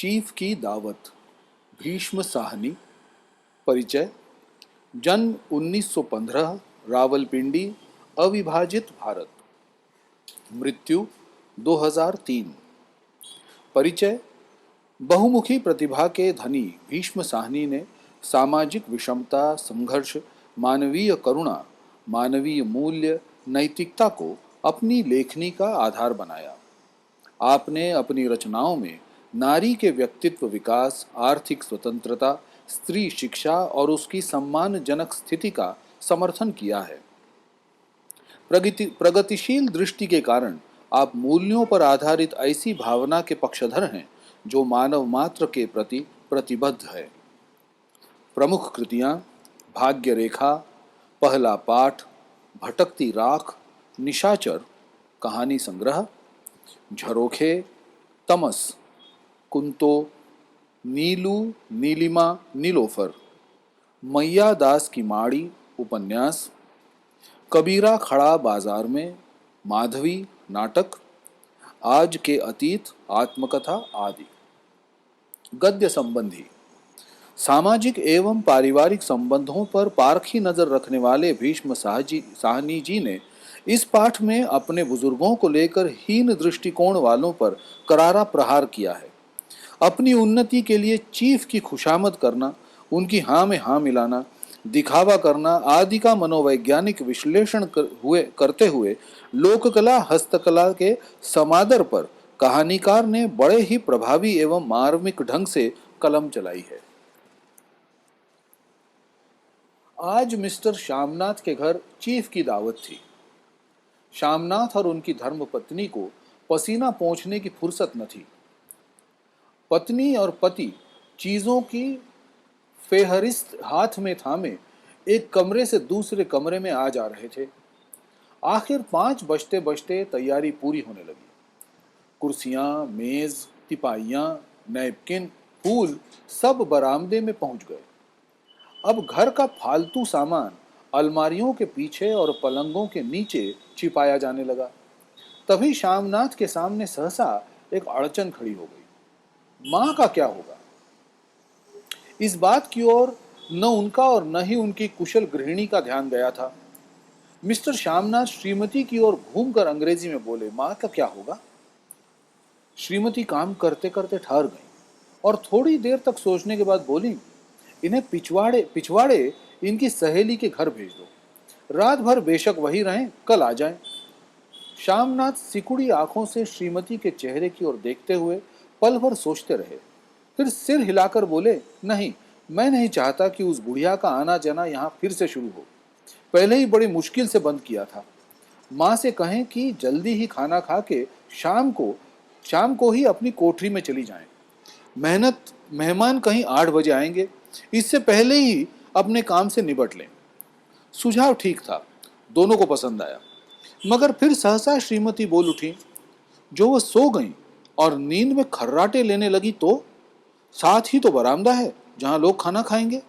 Chief की दावत। भीष्म साहनी। परिचय। जन्म 1915, रावलपिंडी, अविभाजित भारत। मृत्यु 2003। परिचय। बहुमुखी प्रतिभा के धनी भीष्म साहनी ने सामाजिक विषमता, संघर्ष, मानवीय करुणा, मानवीय मूल्य, नैतिकता को अपनी लेखनी का आधार बनाया। आपने अपनी रचनाओं में नारी के व्यक्तित्व विकास, आर्थिक स्वतंत्रता, स्त्री शिक्षा और उसकी सम्मानजनक स्थिति का समर्थन किया है। प्रगतिशील दृष्टि के कारण आप मूल्यों पर आधारित ऐसी भावना के पक्षधर हैं जो मानव मात्र के प्रति प्रतिबद्ध है। प्रमुख कृतियां: भाग्य रेखा, पहला पाठ, भटकती राख, निशाचर, कहानी संग्रह, झरोखे, तमस, कुंतो, नीलू, नीलिमा, नीलोफर, मैया दास की माड़ी उपन्यास, कबीरा खड़ा बाजार में, माधवी नाटक, आज के अतीत आत्मकथा आदि। गद्य संबंधी। सामाजिक एवं पारिवारिक संबंधों पर पारखी नजर रखने वाले भीष्म साहनी जी ने इस पाठ में अपने बुजुर्गों को लेकर हीन दृष्टिकोण वालों पर करारा प्रहार किया है। अपनी उन्नति के लिए चीफ की खुशामद करना, उनकी हाँ में हाँ मिलाना, दिखावा करना आदि का मनोवैज्ञानिक विश्लेषण करते हुए लोककला हस्तकला के समादर पर कहानीकार ने बड़े ही प्रभावी एवं मार्मिक ढंग से कलम चलाई है। आज मिस्टर श्यामनाथ के घर चीफ की दावत थी। श्यामनाथ और उनकी धर्मपत्नी को पसीना पोंछने की फुर्सत न थी। पत्नी और पति चीजों की फेहरिस्त हाथ में थामे एक कमरे से दूसरे कमरे में आ जा रहे थे। आखिर 5 बजते बजते तैयारी पूरी होने लगी। कुर्सियां, मेज, तिपाइयां, नैपकिन, फूल सब बरामदे में पहुंच गए। अब घर का फालतू सामान अलमारियों के पीछे और पलंगों के नीचे छिपाया जाने लगा। तभी श्यामनाथ के सामने सहसा एक अड़चन खड़ी हो गई। मां का क्या होगा? इस बात की ओर न उनका और न ही उनकी कुशल गृहिणी का ध्यान गया था। मिस्टर श्यामनाथ श्रीमती की ओर घूमकर अंग्रेजी में बोले, मां का क्या होगा? श्रीमती काम करते करते ठहर गई और थोड़ी देर तक सोचने के बाद बोली, इन्हें पिछवाड़े पिछवाड़े इनकी सहेली के घर भेज दो। रात भर बेशक वही रहें, कल आ जाएं। श्यामनाथ सिकुड़ी आंखों से श्रीमती के चेहरे की ओर देखते हुए पल भर सोचते रहे। फिर सिर हिलाकर बोले, नहीं, मैं नहीं चाहता कि उस बुढ़िया का आना जाना यहाँ फिर से शुरू हो। पहले ही बड़ी मुश्किल से बंद किया था। माँ से कहें कि जल्दी ही खाना खा के शाम को ही अपनी कोठरी में चली जाएं। मेहमान कहीं 8 बजे आएंगे, इससे पहले ही अपने काम से निपट लें। सुझाव ठीक था, दोनों को पसंद आया। मगर फिर सहसा श्रीमती बोल उठी, जो वह सो गई और नींद में खर्राटे लेने लगी तो साथ ही तो बरामदा है जहां लोग खाना खाएंगे।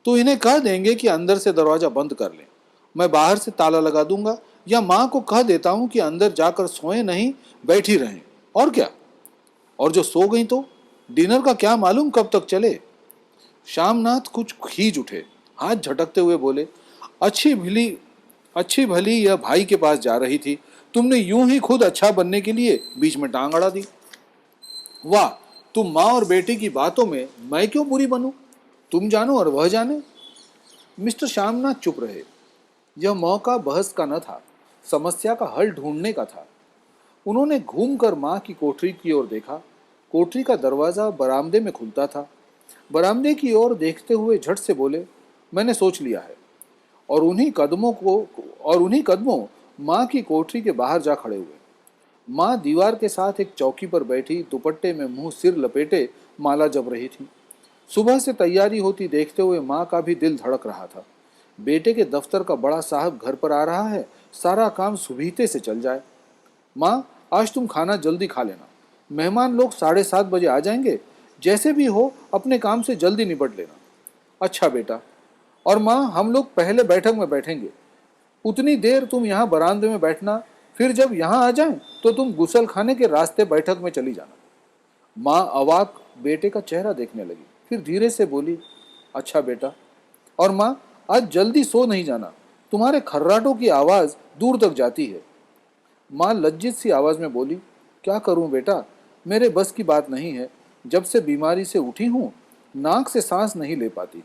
तो इन्हें कह देंगे कि अंदर से दरवाजा बंद कर लें, मैं बाहर से ताला लगा दूंगा, या मां को कह देता हूं कि अंदर जाकर सोए नहीं, बैठी रहें। और क्या? और जो सो गई तो डिनर का क्या मालूम कब तक चले। श्यामनाथ कुछ खींच उठे, हाथ झटकते हुए बोले, अच्छी भली यह भाई के पास जा रही थी, तुमने यूं ही खुद अच्छा बनने के लिए बीच में टांग अड़ा दी। वाह, तुम माँ और बेटे की बातों में मैं क्यों बुरी बनूं? तुम जानो और वह जाने। मिस्टर श्यामनाथ चुप रहे। यह मौका बहस का न था, समस्या का हल ढूंढने का था। उन्होंने घूमकर माँ की कोठरी की ओर देखा। कोठरी का दरवाजा बरामदे में खुलता था। बरामदे की ओर देखते हुए झट से बोले, मैंने सोच लिया है। और उन्हीं कदमों माँ की कोठरी के बाहर जा खड़े हुए। माँ दीवार के साथ एक चौकी पर बैठी दुपट्टे में मुंह सिर लपेटे माला जप रही थी। सुबह से तैयारी होती देखते हुए माँ का भी दिल धड़क रहा था। बेटे के दफ्तर का बड़ा साहब घर पर आ रहा है, सारा काम सुबीते से चल जाए। माँ, आज तुम खाना जल्दी खा लेना, मेहमान लोग 7:30 बजे आ जाएंगे। जैसे भी हो अपने काम से जल्दी निपट लेना। अच्छा बेटा। और माँ, हम लोग पहले बैठक में बैठेंगे, उतनी देर तुम यहाँ बरामदे में बैठना, फिर जब यहाँ आ जाएं तो तुम गुसल खाने के रास्ते बैठक में चली जाना। माँ अवाक बेटे का चेहरा देखने लगी, फिर धीरे से बोली, अच्छा बेटा। और माँ, आज जल्दी सो नहीं जाना, तुम्हारे खर्राटों की आवाज दूर तक जाती है। माँ लज्जित सी आवाज में बोली, क्या करूं बेटा, मेरे बस की बात नहीं है। जब से बीमारी से उठी हूं, नाक से सांस नहीं ले पाती।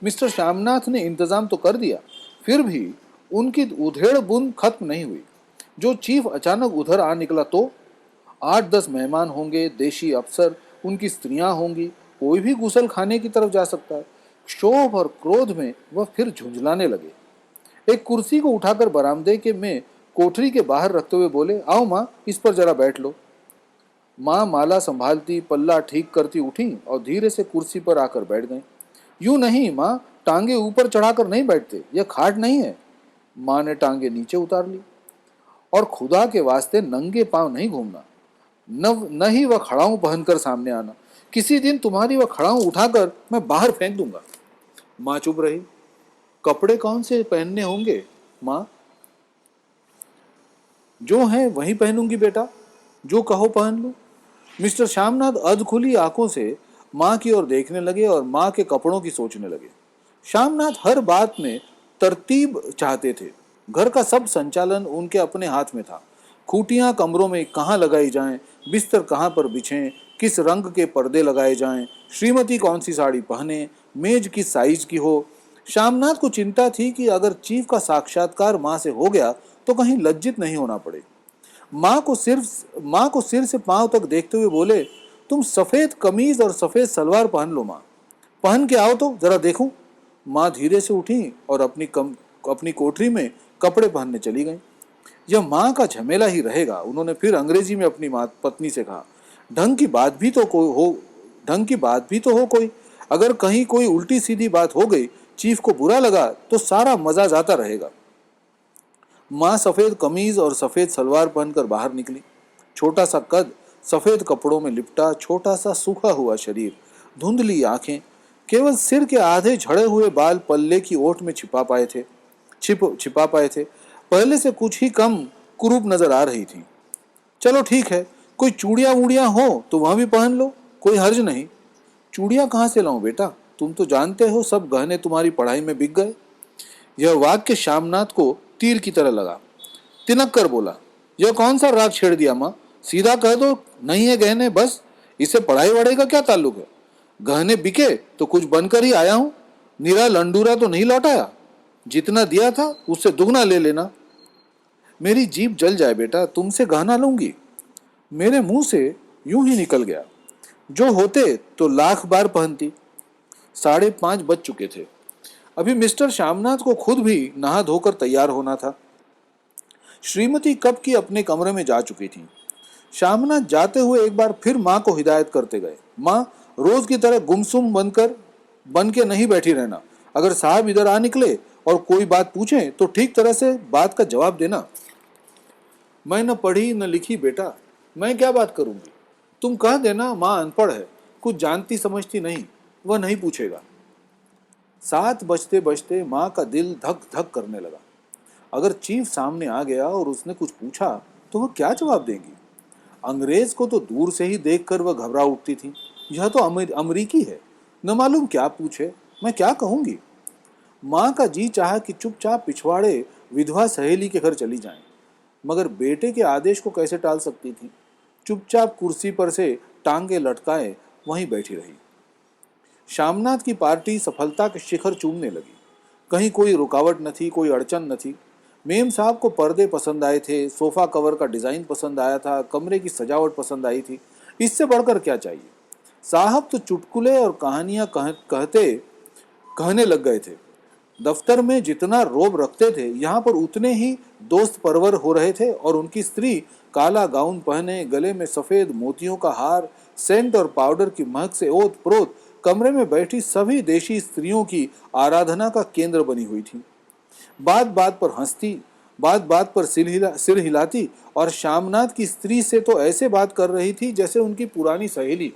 मिस्टर श्यामनाथ ने इंतजाम तो कर दिया, फिर भी उनकी उधेड़ बुन खत्म नहीं हुई। जो चीफ अचानक उधर आ निकला तो 8-10 मेहमान होंगे, देशी अफसर, उनकी स्त्रियां होंगी, कोई भी गुसल खाने की तरफ जा सकता है। क्षोभ और क्रोध में वह फिर झुंझलाने लगे। एक कुर्सी को उठाकर बरामदे के में कोठरी के बाहर रखते हुए बोले, आओ माँ, इस पर जरा बैठ लो। माँ माला संभालती, पल्ला ठीक करती उठी और धीरे से कुर्सी पर आकर बैठ गई। यूं नहीं माँ, टांगे ऊपर चढ़ाकर नहीं बैठते, यह खाट नहीं है। माँ ने टांगे नीचे उतार ली। और खुदा के वास्ते नंगे पांव नहीं घूमना, न ही वह खड़ाऊं पहनकर सामने आना। किसी दिन तुम्हारी वह खड़ाऊं उठाकर मैं बाहर फेंक दूंगा। माँ चुप रही। कपड़े कौन से पहनने होंगे माँ? जो है वही पहनूंगी बेटा, जो कहो पहन लूं। मिस्टर श्यामनाथ अधखुली आंखों से माँ की ओर देखने लगे और माँ के कपड़ों की सोचने लगे। श्यामनाथ हर बात में तरतीब चाहते थे। घर का सब संचालन उनके अपने हाथ में था। खूटियां कमरों में कहाँ लगाई जाएं, बिस्तर कहाँ पर बिछें, किस रंग के पर्दे लगाए जाएं, श्रीमती कौन सी साड़ी पहने, मेज किस साइज की हो। श्यामनाथ को चिंता थी कि अगर चीफ का साक्षात्कार माँ से हो गया तो कहीं लज्जित नहीं होना पड़े। माँ को सिर से पांव तक देखते हुए बोले, तुम सफेद कमीज और सफेद सलवार पहन लो माँ, पहन के आओ तो जरा देखूं। माँ धीरे से उठी और अपनी कोठरी में कपड़े पहनने चली गई। यह माँ का झमेला ही रहेगा, उन्होंने फिर अंग्रेजी में अपनी माँ पत्नी से कहा। ढंग की बात भी तो कोई हो ढंग की बात भी तो हो कोई। अगर कहीं कोई उल्टी सीधी बात हो गई, चीफ को बुरा लगा तो सारा मजा जाता रहेगा। माँ सफेद कमीज और सफेद सलवार पहनकर बाहर निकली। छोटा सा कद, सफेद कपड़ों में लिपटा छोटा सा सूखा हुआ शरीर, धुंधली आंखें, केवल सिर के आधे झड़े हुए बाल पल्ले की ओट में छिपा पाए थे। पहले से कुछ ही कम कुरूप नजर आ रही थी। चलो ठीक है, कोई चूड़ियां वूड़ियां हो तो वहां भी पहन लो, कोई हर्ज नहीं। चूड़ियां कहाँ से लाऊं बेटा, तुम तो जानते हो सब गहने तुम्हारी पढ़ाई में बिक गए। यह वाक्य श्यामनाथ को तीर की तरह लगा। तिनक कर बोला, यह कौन सा राग छेड़ दिया माँ, सीधा कह दो नहीं है गहने, बस। इसे पढ़ाई वढ़ाई का क्या ताल्लुक है? गहने बिके तो कुछ बनकर ही आया हूं, निरा लंडूरा तो नहीं लौटाया। जितना दिया था उससे दुगना ले लेना। मेरी जीभ जल जाए बेटा, तुमसे गहना लूंगी? मेरे मुंह से यूं ही निकल गया, जो होते तो लाख बार पहनती। 5:30 बज चुके थे। अभी मिस्टर श्यामनाथ को खुद भी नहा धोकर तैयार होना था। श्रीमती कब की अपने कमरे में जा चुकी थी। श्यामनाथ जाते हुए एक बार फिर माँ को हिदायत करते गए, माँ, रोज की तरह गुमसुम बन के नहीं बैठी रहना। अगर साहब इधर आ निकले और कोई बात पूछे तो ठीक तरह से बात का जवाब देना। मैं न पढ़ी न लिखी बेटा, मैं क्या बात करूंगी? तुम कह देना माँ अनपढ़ है, कुछ जानती समझती नहीं, वह नहीं पूछेगा। 7 बजते बजते माँ का दिल धक धक करने लगा। अगर चीफ सामने आ गया और उसने कुछ पूछा तो वह क्या जवाब देंगी? अंग्रेज को तो दूर से ही देखकर वह घबरा उठती थी। यह तो अमरीकी है, न मालूम क्या पूछे, मैं क्या कहूंगी? माँ का जी चाहा कि चुपचाप पिछवाड़े विधवा सहेली के घर चली जाएं, मगर बेटे के आदेश को कैसे टाल सकती थी। चुपचाप कुर्सी पर से टांगे लटकाए वहीं बैठी रही। श्यामनाथ की पार्टी सफलता के शिखर चूमने लगी। कहीं कोई रुकावट न थी, कोई अड़चन न थी। मेम साहब को पर्दे पसंद आए थे, सोफा कवर का डिजाइन पसंद आया था, कमरे की सजावट पसंद आई थी। इससे बढ़कर क्या चाहिए? साहब तो चुटकुले और कहानियां कहने लग गए थे। दफ्तर में जितना रोब रखते थे, यहाँ पर उतने ही दोस्त परवर हो रहे थे। और उनकी स्त्री काला गाउन पहने, गले में सफेद मोतियों का हार, सेंट और पाउडर की महक से ओत प्रोत कमरे में बैठी सभी देशी स्त्रियों की आराधना का केंद्र बनी हुई थी। बात बात पर हंसती, बात बात पर सिर हिलाती और श्यामनाथ की स्त्री से तो ऐसे बात कर रही थी जैसे उनकी पुरानी सहेली।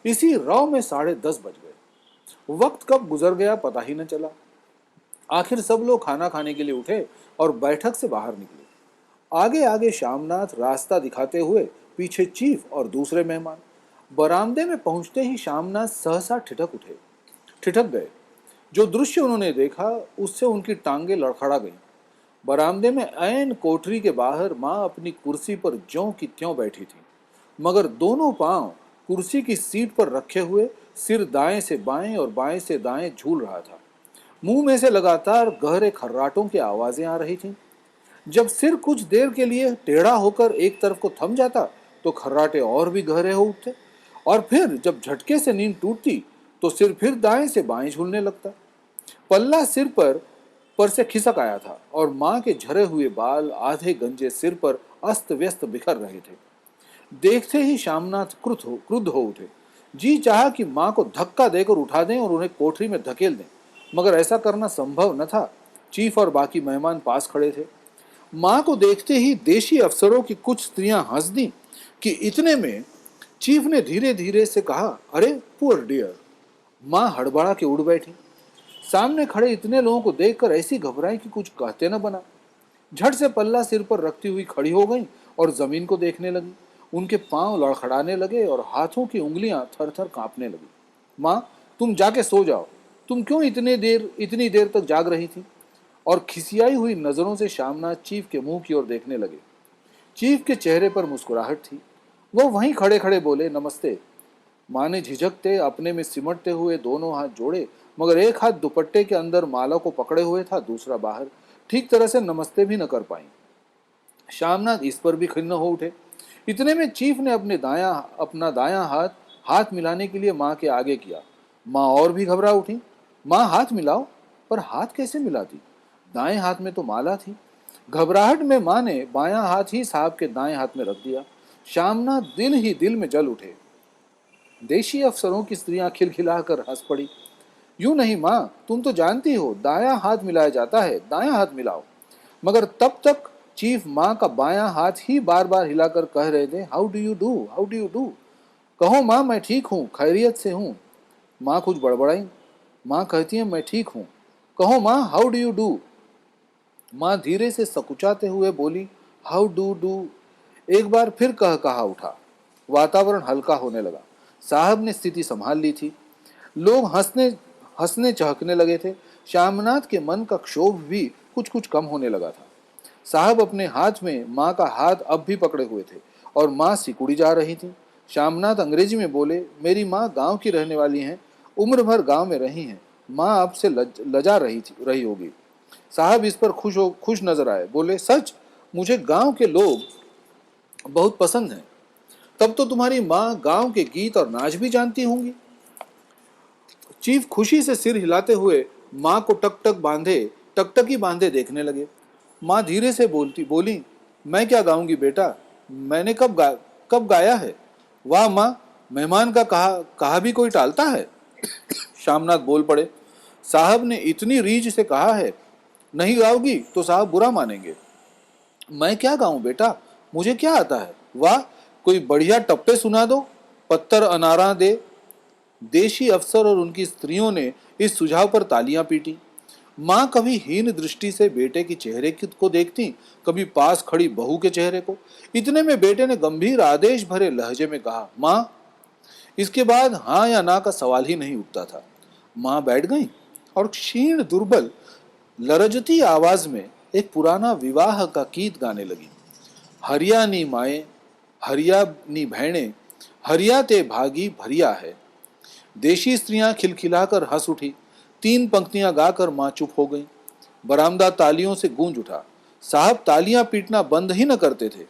इसी रौ में 10:30 बज गए। वक्त कब गुजर गया पता ही न चला। आखिर सब लोग खाना खाने के लिए उठे और बैठक से बाहर निकले। आगे आगे श्यामनाथ रास्ता दिखाते हुए पीछे चीफ और दूसरे मेहमान। बरामदे में पहुंचते ही श्यामनाथ सहसा ठिठक गए। जो दृश्य उन्होंने देखा उससे उनकी टांगें लड़खड़ा गईं। बरामदे में ऐन कोठरी के बाहर माँ अपनी कुर्सी पर ज्यों की त्यों बैठी थी, मगर दोनों पांव कुर्सी की सीट पर रखे हुए सिर दाएं से बाएं और बाएं से दाएं झूल रहा था। मुंह में से लगातार गहरे खर्राटों की आवाजें आ रही थीं। जब सिर कुछ देर के लिए टेढ़ा होकर एक तरफ को थम जाता तो खर्राटे और भी गहरे हो उठते, और फिर जब झटके से नींद टूटती तो सिर फिर दाएं से बाएं झूलने लगता। पल्ला सिर पर से खिसक आया था और मां के झरे हुए बाल आधे गंजे सिर पर अस्त व्यस्त बिखर रहे थे। देखते ही श्यामनाथ क्रुद्ध हो उठे। जी चाहा कि मां को धक्का देकर उठा दें और उन्हें कोठरी में धकेल दें, मगर ऐसा करना संभव न था। चीफ और बाकी मेहमान पास खड़े थे। मां को देखते ही देशी अफसरों की कुछ स्त्रियां हंस दी कि इतने में चीफ ने धीरे धीरे से कहा, अरे पुअर डियर। मां हड़बड़ा के उड़ बैठी। सामने खड़े इतने लोगों को देखकर ऐसी घबराई कि कुछ कहते न बना। झट से पल्ला सिर पर रखती हुई खड़ी हो गई और जमीन को देखने लगी। उनके पांव लड़खड़ाने लगे और हाथों की उंगलियां थर थर कांपने लगी। मां, तुम जाके सो जाओ। तुम क्यों इतनी देर तक जाग रही थी? और खिसियाई हुई नजरों से श्यामनाथ चीफ के मुंह की ओर देखने लगे। चीफ के चेहरे पर मुस्कुराहट थी। वो वहीं खड़े खड़े बोले, नमस्ते। मां ने झिझकते अपने में सिमटते हुए दोनों हाथ जोड़े, मगर एक हाथ दुपट्टे के अंदर माला को पकड़े हुए था, दूसरा बाहर। ठीक तरह से नमस्ते भी न कर पाई। श्यामनाथ इस पर भी खिन्न हो उठे। इतने में चीफ ने अपना दायां हाथ हाथ मिलाने के लिए मां के आगे किया। मां और भी घबरा उठी। मां, हाथ मिलाओ। पर हाथ कैसे मिलाती? दाएं हाथ में तो माला थी। घबराहट में मां ने बायां हाथ ही साहब के दाएं हाथ में रख दिया। श्यामनाथ दिल ही दिल में जल उठे। देशी अफसरों की स्त्रियां खिलखिलाकर हंस पड़ी। यूं नहीं मां, तुम तो जानती हो दायां हाथ मिलाया जाता है, दायां हाथ मिलाओ। मगर तब तक चीफ मां का बायां हाथ ही बार बार हिलाकर कह रहे थे, how do you do, how do you do. कहो मां, मैं ठीक हूं, खैरियत से हूं। मां कुछ बड़बड़ाई। मां कहती है, मैं ठीक हूं। कहो मां, हाउ डू यू डू। मां धीरे से सकुचाते हुए बोली, हाउ डू डू। एक बार फिर कहा उठा। वातावरण हल्का होने लगा। साहब ने स्थिति संभाल ली थी। लोग हंसने हंसने चहकने लगे थे। श्यामनाथ के मन का क्षोभ भी कुछ कुछ कम होने लगा था। साहब अपने हाथ में माँ का हाथ अब भी पकड़े हुए थे और माँ सिकुड़ी जा रही थी। श्यामनाथ अंग्रेजी में बोले, मेरी माँ गांव की रहने वाली हैं, उम्र भर गांव में रही हैं। माँ आपसे लजा रही होगी। साहब इस पर खुश नजर आए। बोले, सच? मुझे गांव के लोग बहुत पसंद हैं। तब तो तुम्हारी माँ गांव के गीत और नाच भी जानती होंगी। चीफ खुशी से सिर हिलाते हुए माँ को टकटकी बांधे देखने लगे। माँ धीरे से बोली, मैं क्या गाऊंगी बेटा, मैंने कब गाया है। वाह माँ, मेहमान का कहा भी कोई टालता है। श्यामनाथ बोल पड़े, साहब ने इतनी रीझ से कहा है, नहीं गाओगी तो साहब बुरा मानेंगे। मैं क्या गाऊं बेटा, मुझे क्या आता है। वाह, कोई बढ़िया टप्पे सुना दो, पत्थर अनारा दे। देशी अफसर और उनकी स्त्रियों ने इस सुझाव पर तालियां पीटी। मां कभी हीन दृष्टि से बेटे के चेहरे को देखती, कभी पास खड़ी बहू के चेहरे को। इतने में बेटे ने गंभीर आदेश भरे लहजे में कहा, मां। इसके बाद हाँ या ना का सवाल ही नहीं उठता था। मां बैठ गई और क्षीण दुर्बल लरजती आवाज में एक पुराना विवाह का गीत गाने लगी। हरियानी माए, हरियानी बहने, हरिया ते भागी भरिया है। देशी स्त्रियां खिलखिलाकर हंस उठी। 3 पंक्तियां गाकर मां चुप हो गई। बरामदा तालियों से गूंज उठा। साहब तालियां पीटना बंद ही न करते थे।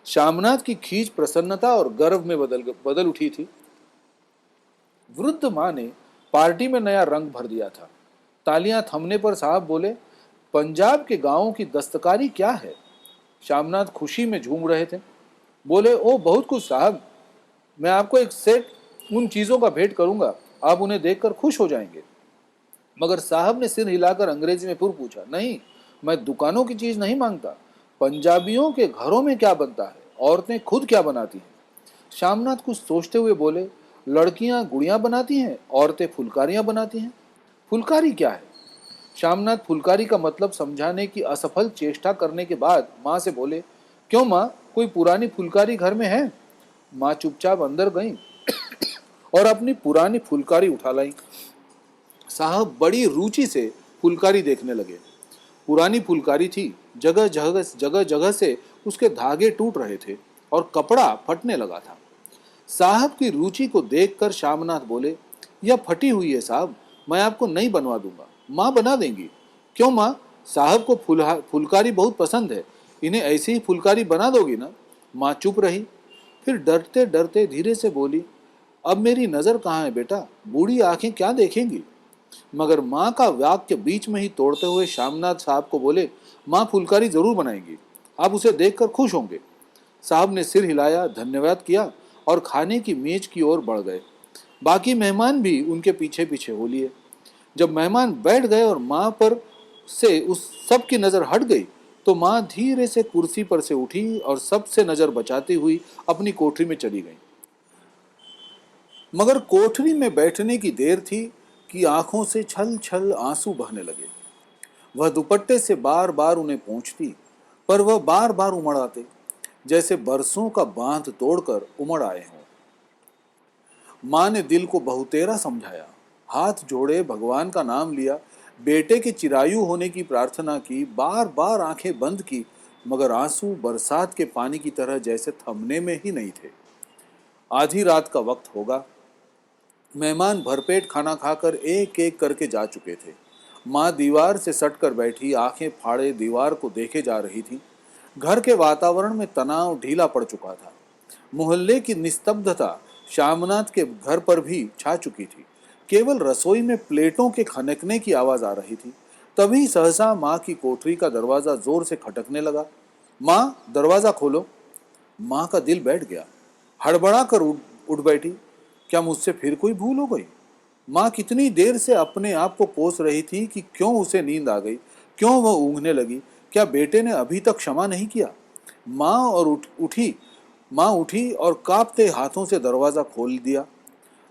श्यामनाथ की खींच प्रसन्नता और गर्व में बदल उठी थी। वृद्ध मां ने पार्टी में नया रंग भर दिया था। तालियां थमने पर साहब बोले, पंजाब के गांवों की दस्तकारी क्या है। श्यामनाथ खुशी में झूम रहे थे। बोले, ओ बहुत कुछ साहब, मैं आपको एक सेट उन चीजों का भेंट करूंगा, आप उन्हें देखकर खुश हो जाएंगे। मगर साहब ने सिर हिलाकर अंग्रेजी में फिर पूछा, नहीं, मैं दुकानों की चीज नहीं मांगता। पंजाबियों के घरों में क्या बनता है, औरतें खुद क्या बनाती हैं। श्यामनाथ कुछ सोचते हुए बोले, लड़कियां गुड़ियां बनाती हैं, औरतें फुलकारियां बनाती हैं। फुलकारी क्या है? श्यामनाथ फुलकारी का मतलब समझाने की असफल चेष्टा करने के बाद माँ से बोले, क्यों माँ, कोई पुरानी फुलकारी घर में है? माँ चुपचाप अंदर गईं और अपनी पुरानी फुलकारी उठा लाई। साहब बड़ी रुचि से फुलकारी देखने लगे। पुरानी फुलकारी थी, जगह जगह से उसके धागे टूट रहे थे और कपड़ा फटने लगा था। साहब की रुचि को देखकर श्यामनाथ बोले, यह फटी हुई है साहब, मैं आपको नई बनवा दूंगा, माँ बना देंगी। क्यों माँ, साहब को फुलकारी बहुत पसंद है, इन्हें ऐसी ही फुलकारी बना दोगी ना? माँ चुप रही, फिर डरते डरते धीरे से बोली, अब मेरी नजर कहाँ है बेटा, बूढ़ी आंखें क्या देखेंगी? मगर माँ का वाक्य बीच में ही तोड़ते हुए श्यामनाथ साहब को बोले, माँ फुलकारी जरूर बनाएंगी, आप उसे देखकर खुश होंगे। साहब ने सिर हिलाया, धन्यवाद किया और खाने की मेज की ओर बढ़ गए। बाकी मेहमान भी उनके पीछे पीछे हो लिए। जब मेहमान बैठ गए और माँ पर से उस सब की नजर हट गई, तो माँ धीरे से कुर्सी पर से उठी और सबसे नजर बचाती हुई अपनी कोठरी में चली गई। मगर कोठरी में बैठने की देर थी कि आंखों से छल छल आंसू बहने लगे। वह दुपट्टे से बार बार उन्हें पोंछती, पर वह बार बार उमड़ आते, जैसे बरसों का बांध तोड़कर उमड़ आए हों। माँ ने दिल को बहुतेरा समझाया, हाथ जोड़े भगवान का नाम लिया, बेटे के चिरायु होने की प्रार्थना की, बार बार आंखें बंद की, मगर आंसू बरसात के पानी की तरह जैसे थमने में ही नहीं थे। आधी रात का वक्त होगा। मेहमान भरपेट खाना खाकर एक एक करके जा चुके थे। माँ दीवार से सटकर बैठी, आंखें फाड़े दीवार को देखे जा रही थी। घर के वातावरण में तनाव ढीला पड़ चुका था। मोहल्ले की निस्तब्धता श्यामनाथ के घर पर भी छा चुकी थी। केवल रसोई में प्लेटों के खनकने की आवाज आ रही थी। तभी सहसा माँ की कोठरी का दरवाजा जोर से खटकने लगा। माँ, दरवाजा खोलो। माँ का दिल बैठ गया। हड़बड़ा कर उठ बैठी। क्या मुझसे फिर कोई भूल हो गई? माँ कितनी देर से अपने आप को कोस रही थी कि क्यों उसे नींद आ गई, क्यों वह ऊँघने लगी, क्या बेटे ने अभी तक क्षमा नहीं किया? माँ और उठी। माँ उठी और कांपते हाथों से दरवाजा खोल दिया।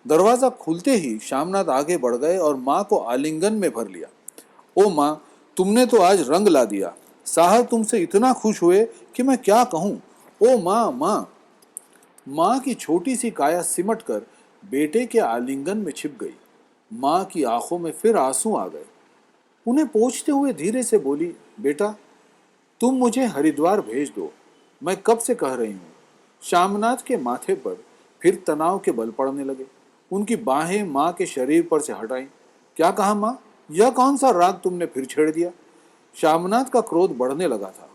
दरवाजा खुलते ही श्यामनाथ आगे बढ़ गए और माँ को आलिंगन में भर लिया। ओ माँ, तुमने तो आज रंग ला दिया। साहब तुमसे इतना खुश हुए कि मैं क्या कहूँ। ओ माँ, माँ। माँ की छोटी सी काया सिमट कर बेटे के आलिंगन में छिप गई। माँ की आंखों में फिर आंसू आ गए। उन्हें पोंछते हुए धीरे से बोली, बेटा तुम मुझे हरिद्वार भेज दो, मैं कब से कह रही हूँ। श्यामनाथ के माथे पर फिर तनाव के बल पड़ने लगे। उनकी बाहें माँ के शरीर पर से हटाई। क्या कहा माँ, यह कौन सा राग तुमने फिर छेड़ दिया? श्यामनाथ का क्रोध बढ़ने लगा था।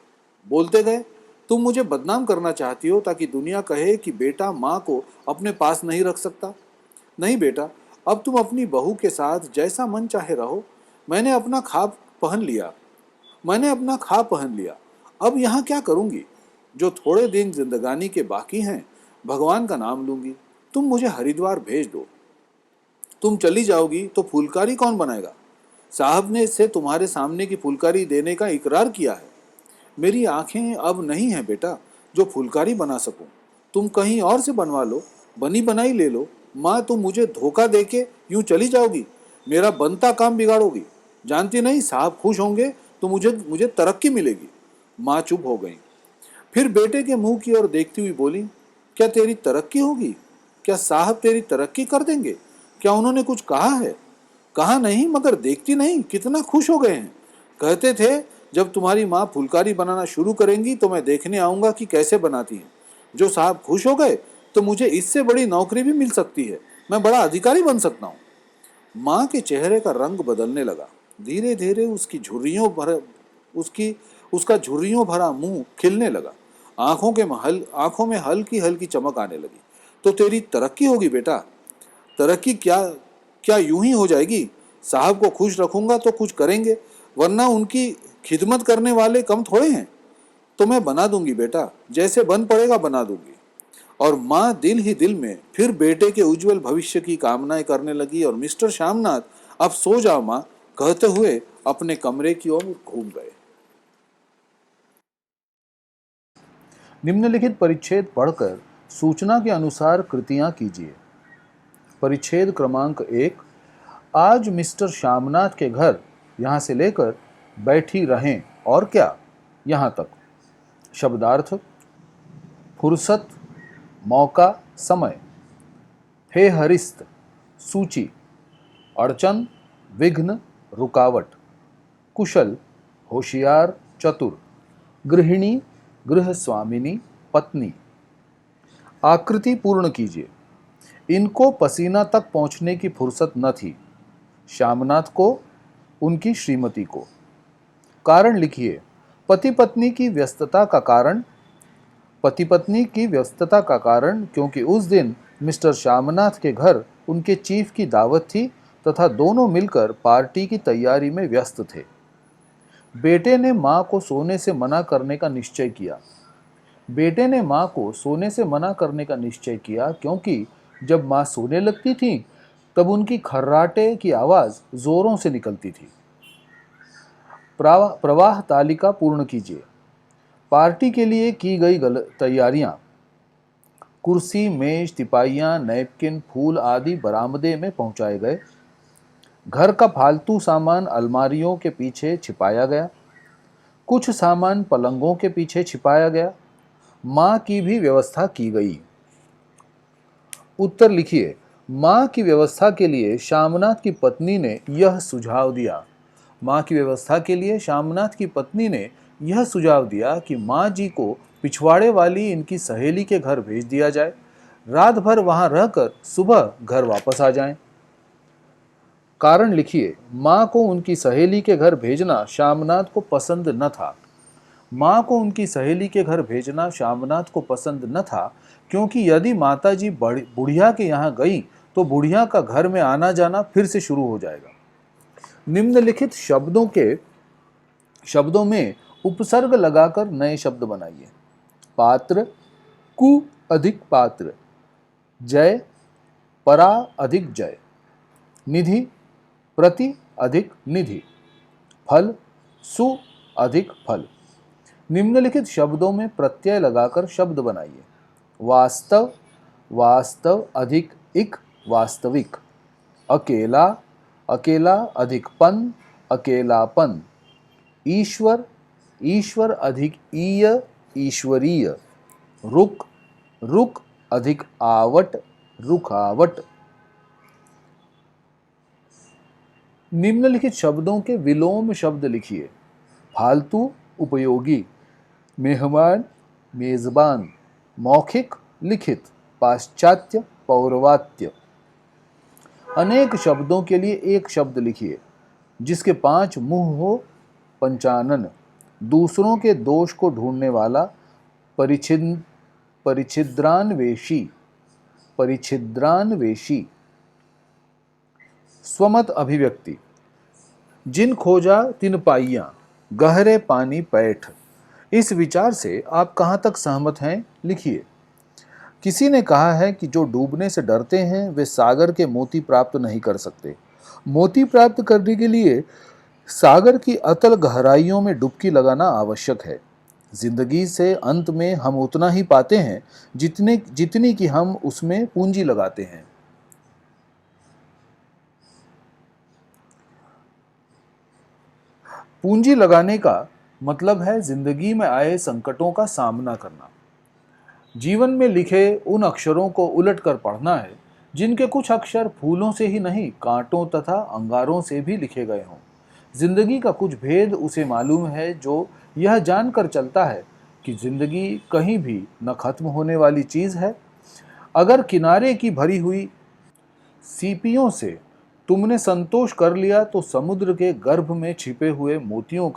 बोलते गए, तुम मुझे बदनाम करना चाहती हो ताकि दुनिया कहे कि बेटा माँ को अपने पास नहीं रख सकता। नहीं बेटा, अब तुम अपनी बहू के साथ जैसा मन चाहे रहो। मैंने अपना खाब पहन लिया। मैंने अपना खाब पहन लिया। अब यहाँ क्या करूँगी? जो थोड़े दिन जिंदगानी के बाकी हैं, भगवान का नाम लूंगी। तुम मुझे हरिद्वार भेज दो। तुम चली जाओगी तो फुलकारी कौन बनाएगा? साहब ने इससे तुम्हारे सामने की फुलकारी देने का इकरार किया है। मेरी आंखें अब नहीं है बेटा जो फुलकारी बना सकूं। तुम कहीं और से बनवा लो, बनी बनाई ले लो। माँ, तुम मुझे धोखा देके यूं चली जाओगी, मेरा बनता काम बिगाड़ोगी। जानती नहीं, साहब खुश होंगे तो मुझे मुझे तरक्की मिलेगी। माँ चुप हो गई। फिर बेटे के मुंह की ओर देखती हुई बोली, क्या तेरी तरक्की होगी? क्या साहब तेरी तरक्की कर देंगे? क्या उन्होंने कुछ कहा है? कहा नहीं, मगर देखती नहीं कितना खुश हो गए हैं। कहते थे जब तुम्हारी माँ फुलकारी बनाना शुरू करेंगी तो मैं देखने आऊंगा कि कैसे बनाती हैं। जो साहब खुश हो गए तो मुझे इससे बड़ी नौकरी भी मिल सकती है, मैं बड़ा अधिकारी बन सकता हूँ। माँ के चेहरे का रंग बदलने लगा। धीरे धीरे उसकी उसका झुर्रियों भरा मुंह खिलने लगा। आंखों में हल्की हल्की चमक आने लगी। तो तेरी तरक्की होगी बेटा। तरक्की क्या क्या यूं ही हो जाएगी? साहब को खुश रखूंगा तो कुछ करेंगे, वरना उनकी खिदमत करने वाले कम थोड़े हैं। तो मैं बना दूंगी बेटा, जैसे बन पड़ेगा बना दूंगी। और माँ दिल ही दिल में फिर बेटे के उज्जवल भविष्य की कामनाएं करने लगी और मिस्टर श्यामनाथ, अब सो जाओ माँ, कहते हुए अपने कमरे की ओर घूम गए। निम्नलिखित परिच्छेद पढ़कर सूचना के अनुसार कृतियां कीजिए। परिच्छेद क्रमांक 1, आज मिस्टर श्यामनाथ के घर, यहाँ से लेकर बैठी रहें और क्या यहाँ तक। शब्दार्थ: फुर्सत, मौका समय, हे हरिस्त सूची, अड़चन विघ्न रुकावट, कुशल होशियार चतुर, गृहिणी गृहस्वामिनी पत्नी। आकृति पूर्ण कीजिए। इनको पसीना तक पहुंचने की फुर्सत न थी, श्यामनाथ को, उनकी श्रीमती को। कारण लिखिए। पति पत्नी की व्यस्तता का कारण, पति पत्नी की व्यस्तता का कारण क्योंकि उस दिन मिस्टर श्यामनाथ के घर उनके चीफ की दावत थी तथा दोनों मिलकर पार्टी की तैयारी में व्यस्त थे। बेटे ने मां को सोने से मना करने का निश्चय किया। बेटे ने मां को सोने से मना करने का निश्चय किया क्योंकि जब मां सोने लगती थी तब उनकी खर्राटे की आवाज जोरों से निकलती थी। प्रवाह तालिका पूर्ण कीजिए। पार्टी के लिए की गई तैयारियां, कुर्सी मेज तिपाइयां नैपकिन फूल आदि बरामदे में पहुंचाए गए। घर का फालतू सामान अलमारियों के पीछे छिपाया गया। कुछ सामान पलंगों के पीछे छिपाया गया। मां की भी व्यवस्था की गई। उत्तर लिखिए। मां की व्यवस्था के लिए श्यामनाथ की पत्नी ने यह सुझाव दिया। मां की व्यवस्था के लिए श्यामनाथ की पत्नी ने यह सुझाव दिया कि मां जी को पिछवाड़े वाली इनकी सहेली के घर भेज दिया जाए, रात भर वहां रहकर सुबह घर वापस आ जाएं। कारण लिखिए। मां को उनकी सहेली के घर भेजना श्यामनाथ को पसंद न था। मां को उनकी सहेली के घर भेजना श्यामनाथ को पसंद न था क्योंकि यदि माताजी बुढ़िया के यहाँ गई तो बुढ़िया का घर में आना जाना फिर से शुरू हो जाएगा। निम्नलिखित शब्दों में उपसर्ग लगाकर नए शब्द बनाइए। पात्र कु अधिक पात्र, जय परा अधिक जय, निधि प्रति अधिक निधि, फल सु अधिक फल। निम्नलिखित शब्दों में प्रत्यय लगाकर शब्द बनाइए। वास्तव वास्तव अधिक इक वास्तविक, अकेला अकेला अधिक पन अकेलापन, ईश्वर ईश्वर अधिक ईय ईश्वरीय, रुक रुक अधिक आवट रुखावट। निम्नलिखित शब्दों के विलोम शब्द लिखिए। फालतू उपयोगी, मेहमान मेजबान, मौखिक लिखित, पाश्चात्य पौर्वात्य। अनेक शब्दों के लिए एक शब्द लिखिए जिसके 5 मुंह हो। पंचानन, दूसरों के दोष को ढूंढने वाला, परिछिद्रान्वेषी परिछिद्रान्वेषी। स्वमत अभिव्यक्ति, जिन खोजा तिन पाइयां, गहरे पानी पैठ। इस विचार से आप कहां तक सहमत हैं लिखिए। किसी ने कहा है कि जो डूबने से डरते हैं वे सागर के मोती प्राप्त नहीं कर सकते। मोती प्राप्त करने के लिए सागर की अतल गहराइयों में डुबकी लगाना आवश्यक है। जिंदगी से अंत में हम उतना ही पाते हैं जितनी कि हम उसमें पूंजी लगाते हैं। पूंजी लगाने का मतलब है जिंदगी में आए संकटों का सामना करना। जीवन में लिखे उन अक्षरों को उलटकर पढ़ना है जिनके कुछ अक्षर फूलों से ही नहीं कांटों तथा अंगारों से भी लिखे गए हों। जिंदगी का कुछ भेद उसे मालूम है जो यह जानकर चलता है कि जिंदगी कहीं भी न खत्म होने वाली चीज है। अगर किनारे की भरी हुई सीपियों से तुमने संतोष कर लिया तो समुद्र के गर्भ में छिपे हुए मोतियों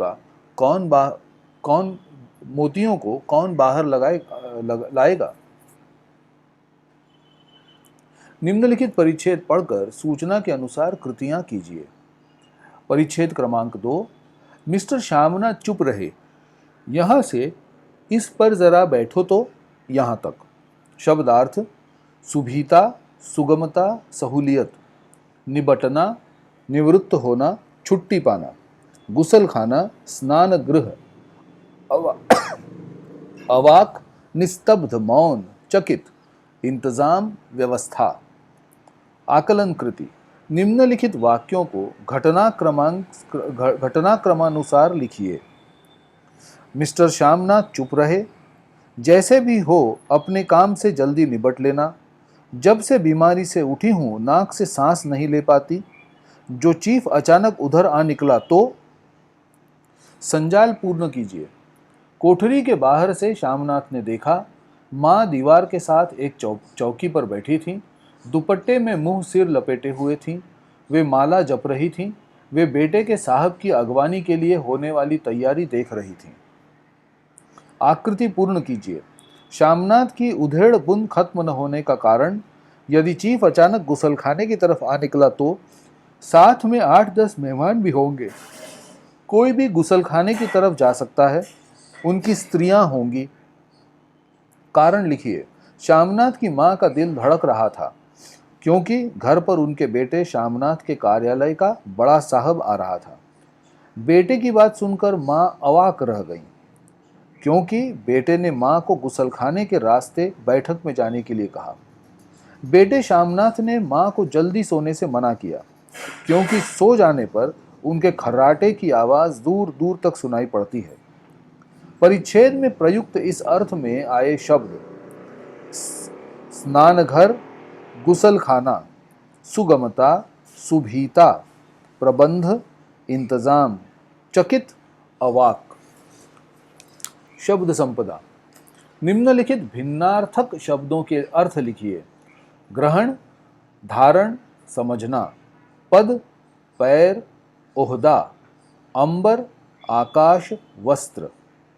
को कौन बाहर लाएगा। निम्नलिखित परिच्छेद पढ़कर सूचना के अनुसार कृतियां कीजिए। परिच्छेद क्रमांक 2। मिस्टर श्यामनाथ चुप रहे। यहां से इस पर जरा बैठो तो यहां तक। शब्दार्थ, सुभीता सुगमता सहूलियत, निबटना निवृत्त होना छुट्टी पाना, गुसल खाना स्नान गृह, अवाक निस्तब्ध मौन चकित, इंतजाम व्यवस्था। आकलन कृति, निम्नलिखित वाक्यों को घटनाक्रमानुसार लिखिए। मिस्टर श्यामनाथ चुप रहे। जैसे भी हो अपने काम से जल्दी निपट लेना। जब से बीमारी से उठी हूं नाक से सांस नहीं ले पाती। जो चीफ अचानक उधर आ निकला तो संजाल पूर्ण कीजिए। कोठरी के बाहर से श्यामनाथ ने देखा, माँ दीवार के साथ एक चौकी पर बैठी थीं। दुपट्टे में मुंह सिर लपेटे हुए थीं। वे माला जप रही थीं। वे बेटे के साहब की अगवानी के लिए होने वाली तैयारी देख रही थीं। आकृति पूर्ण कीजिए। श्यामनाथ की उधेड़ बुंद खत्म न होने का कारण, यदि चीफ अचानक गुसलखाने की तरफ आ निकला तो साथ में 8-10 मेहमान भी होंगे। कोई भी गुसलखाने की तरफ जा सकता है। उनकी स्त्रियां होंगी। कारण लिखिए। श्यामनाथ की मां का दिल धड़क रहा था, क्योंकि घर पर उनके बेटे श्यामनाथ के कार्यालय का बड़ा साहब आ रहा था। बेटे की बात सुनकर मां अवाक रह गईं, क्योंकि बेटे ने मां को गुसलखाने के रास्ते बैठक में जाने के लिए कहा। बेटे श्यामनाथ ने मां को जल्दी सोने से मना किया, क्योंकि सो जाने पर उनके खर्राटे की आवाज दूर दूर तक सुनाई पड़ती है। परिच्छेद में प्रयुक्त इस अर्थ में आए शब्द स्नानघर, गुसलखाना, सुगमता, सुभीता, प्रबंध, इंतजाम, चकित, अवाक। शब्द संपदा। निम्नलिखित भिन्नार्थक शब्दों के अर्थ लिखिए। ग्रहण, धारण, समझना। पद, पैर, ओहदा। अंबर, आकाश, वस्त्र।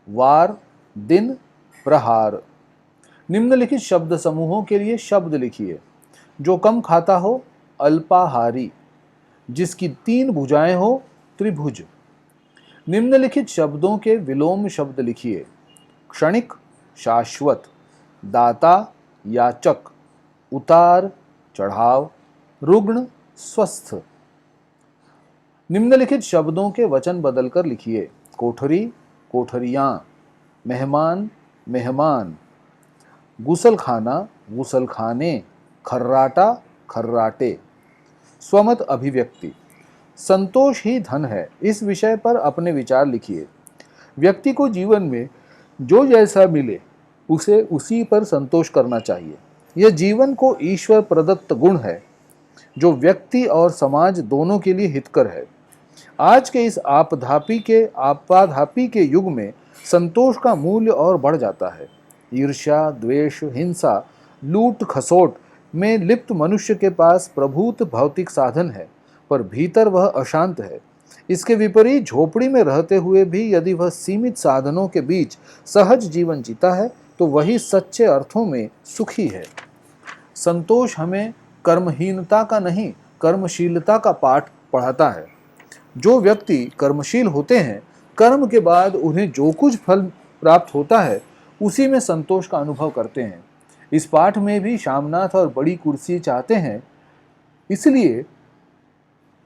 वार, दिन, प्रहार। निम्नलिखित शब्द समूहों के लिए शब्द लिखिए। जो कम खाता हो, अल्पाहारी। जिसकी 3 भुजाएं हो, त्रिभुज। निम्नलिखित शब्दों के विलोम शब्द लिखिए। क्षणिक, शाश्वत। दाता, याचक। उतार, चढ़ाव। रुग्ण, स्वस्थ। निम्नलिखित शब्दों के वचन बदलकर लिखिए। कोठरी, कोठरियां। मेहमान, मेहमान। गुसलखाना, गुसलखाने। खर्राटा, खर्राटे। स्वमत अभिव्यक्ति। संतोष ही धन है, इस विषय पर अपने विचार लिखिए। व्यक्ति को जीवन में जो जैसा मिले उसे उसी पर संतोष करना चाहिए। यह जीवन को ईश्वर प्रदत्त गुण है, जो व्यक्ति और समाज दोनों के लिए हितकर है। आज के इस आपाधापी के युग में संतोष का मूल्य और बढ़ जाता है। ईर्ष्या, द्वेष, हिंसा, लूट खसोट में लिप्त मनुष्य के पास प्रभूत भौतिक साधन है, पर भीतर वह अशांत है। इसके विपरीत झोपड़ी में रहते हुए भी यदि वह सीमित साधनों के बीच सहज जीवन जीता है तो वही सच्चे अर्थों में सुखी है। संतोष हमें कर्महीनता का नहीं, कर्मशीलता का पाठ पढ़ाता है। जो व्यक्ति कर्मशील होते हैं, कर्म के बाद उन्हें जो कुछ फल प्राप्त होता है उसी में संतोष का अनुभव करते हैं। इस पाठ में भी श्यामनाथ और बड़ी कुर्सी चाहते हैं, इसलिए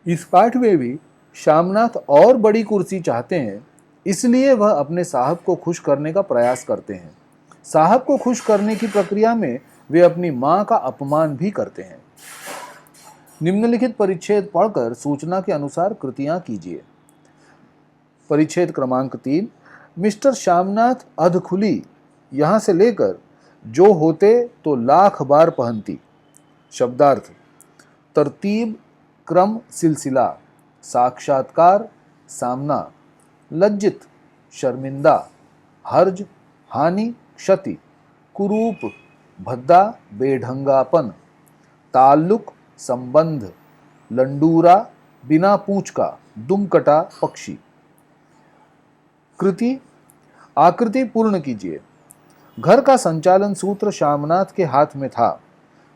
इस पाठ में भी श्यामनाथ और बड़ी कुर्सी चाहते हैं, इसलिए वह अपने साहब को खुश करने का प्रयास करते हैं। साहब को खुश करने की प्रक्रिया में वे अपनी मां का अपमान भी करते हैं। निम्नलिखित परिच्छेद पढ़कर सूचना के अनुसार कृतियां कीजिए। परिच्छेद क्रमांक 3। मिस्टर श्यामनाथ अधखुली यहां से लेकर जो होते तो लाख बार पहनती। शब्दार्थ। तरतीब, क्रम, सिलसिला। साक्षात्कार, सामना। लज्जित, शर्मिंदा। हर्ज, हानि, क्षति। कुरूप, भद्दा, बेढंगापन। ताल्लुक, संबंध। लंडूरा, बिना पूंछ का, दुमकटा पक्षी। कृति। आकृति पूर्ण कीजिए। घर का संचालन सूत्र श्यामनाथ के हाथ में था।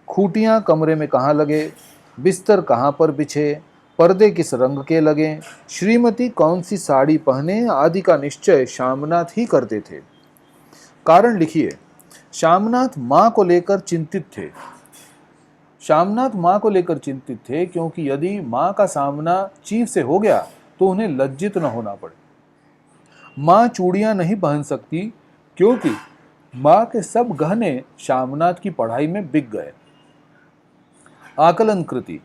खूंटियां कमरे में कहाँ लगे, बिस्तर कहाँ पर बिछे, पर्दे किस रंग के लगे, श्रीमती कौन सी साड़ी पहने आदि का निश्चय श्यामनाथ ही करते थे। कारण लिखिए। श्यामनाथ मां को लेकर चिंतित थे। श्यामनाथ मां को लेकर चिंतित थे क्योंकि यदि मां का सामना चीफ से हो गया तो उन्हें लज्जित न होना पड़े। मां चूड़ियां नहीं पहन सकती क्योंकि मां के सब गहने श्यामनाथ की पढ़ाई में बिक गए। आकलन कृति।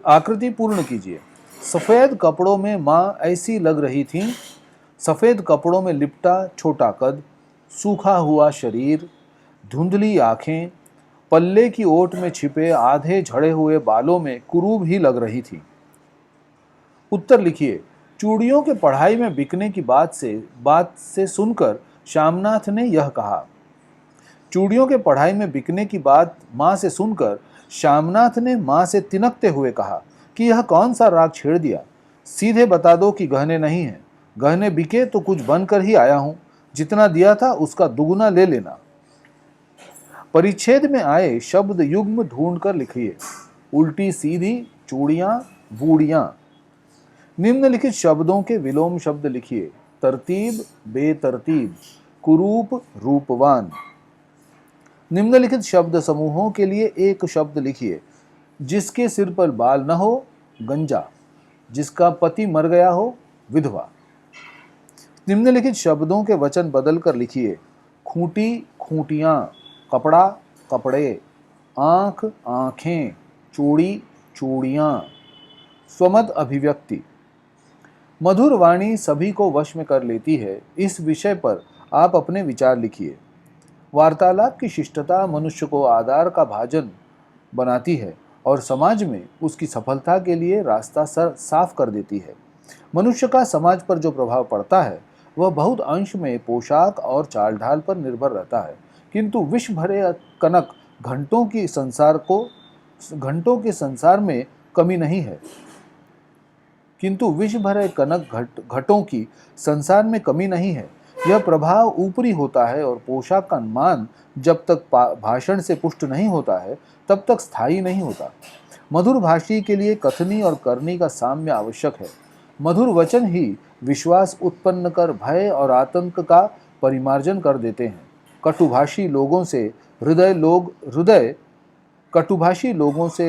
आकृति पूर्ण कीजिए। सफेद कपड़ों में मां ऐसी लग रही थीं। सफेद कपड़ों में लिपटा छोटा कद, सूखा हुआ शरीर, धुंधली आंखें, पल्ले की ओट में छिपे आधे झड़े हुए बालों में कुरूप ही लग रही थी। उत्तर लिखिए। चूड़ियों के पढ़ाई में बिकने की बात से सुनकर श्यामनाथ ने यह कहा। चूड़ियों के पढ़ाई में बिकने की बात माँ से सुनकर श्यामनाथ ने माँ से तिनकते हुए कहा कि यह कौन सा राग छेड़ दिया। सीधे बता दो कि गहने नहीं हैं। गहने बिके तो कुछ बनकर ही आया हूं। जितना दिया था उसका दुगुना ले लेना। परिच्छेद में आए शब्द युग्म ढूंढकर लिखिए। उल्टी सीधी, चूड़ियां, बूड़ियां। निम्नलिखित शब्दों के विलोम शब्द लिखिए। तरतीब, बेतरतीब, कुरूप, रूपवान। निम्नलिखित शब्द समूहों के लिए एक शब्द लिखिए। जिसके सिर पर बाल न हो, गंजा। जिसका पति मर गया हो, विधवा। निम्नलिखित शब्दों के वचन बदलकर लिखिए। खूंटी, खूंटियां, कपड़ा, कपड़े, आंख, आंखें, चूड़ी, चूड़ियां। स्वमत अभिव्यक्ति। मधुर वाणी सभी को वश में कर लेती है। इस विषय पर आप अपने विचार लिखिए। वार्तालाप की शिष्टता मनुष्य को आदर का भाजन बनाती है और समाज में उसकी सफलता के लिए रास्ता साफ कर देती है। मनुष्य का समाज पर जो प्रभाव पड़ता है वह बहुत अंश में पोशाक और चाल ढाल पर निर्भर रहता है, किंतु विष भरे कनक घंटों के संसार में कमी नहीं है। किंतु विष भरे कनक घटों की संसार में कमी नहीं है। यह प्रभाव ऊपरी होता है और पोशाक का मान जब तक भाषण से पुष्ट नहीं होता है तब तक स्थायी नहीं होता। मधुर भाषी के लिए कथनी और करनी का साम्य आवश्यक है। मधुर वचन ही विश्वास उत्पन्न कर भय और आतंक का परिमार्जन कर देते हैं। कटुभाषी लोगों से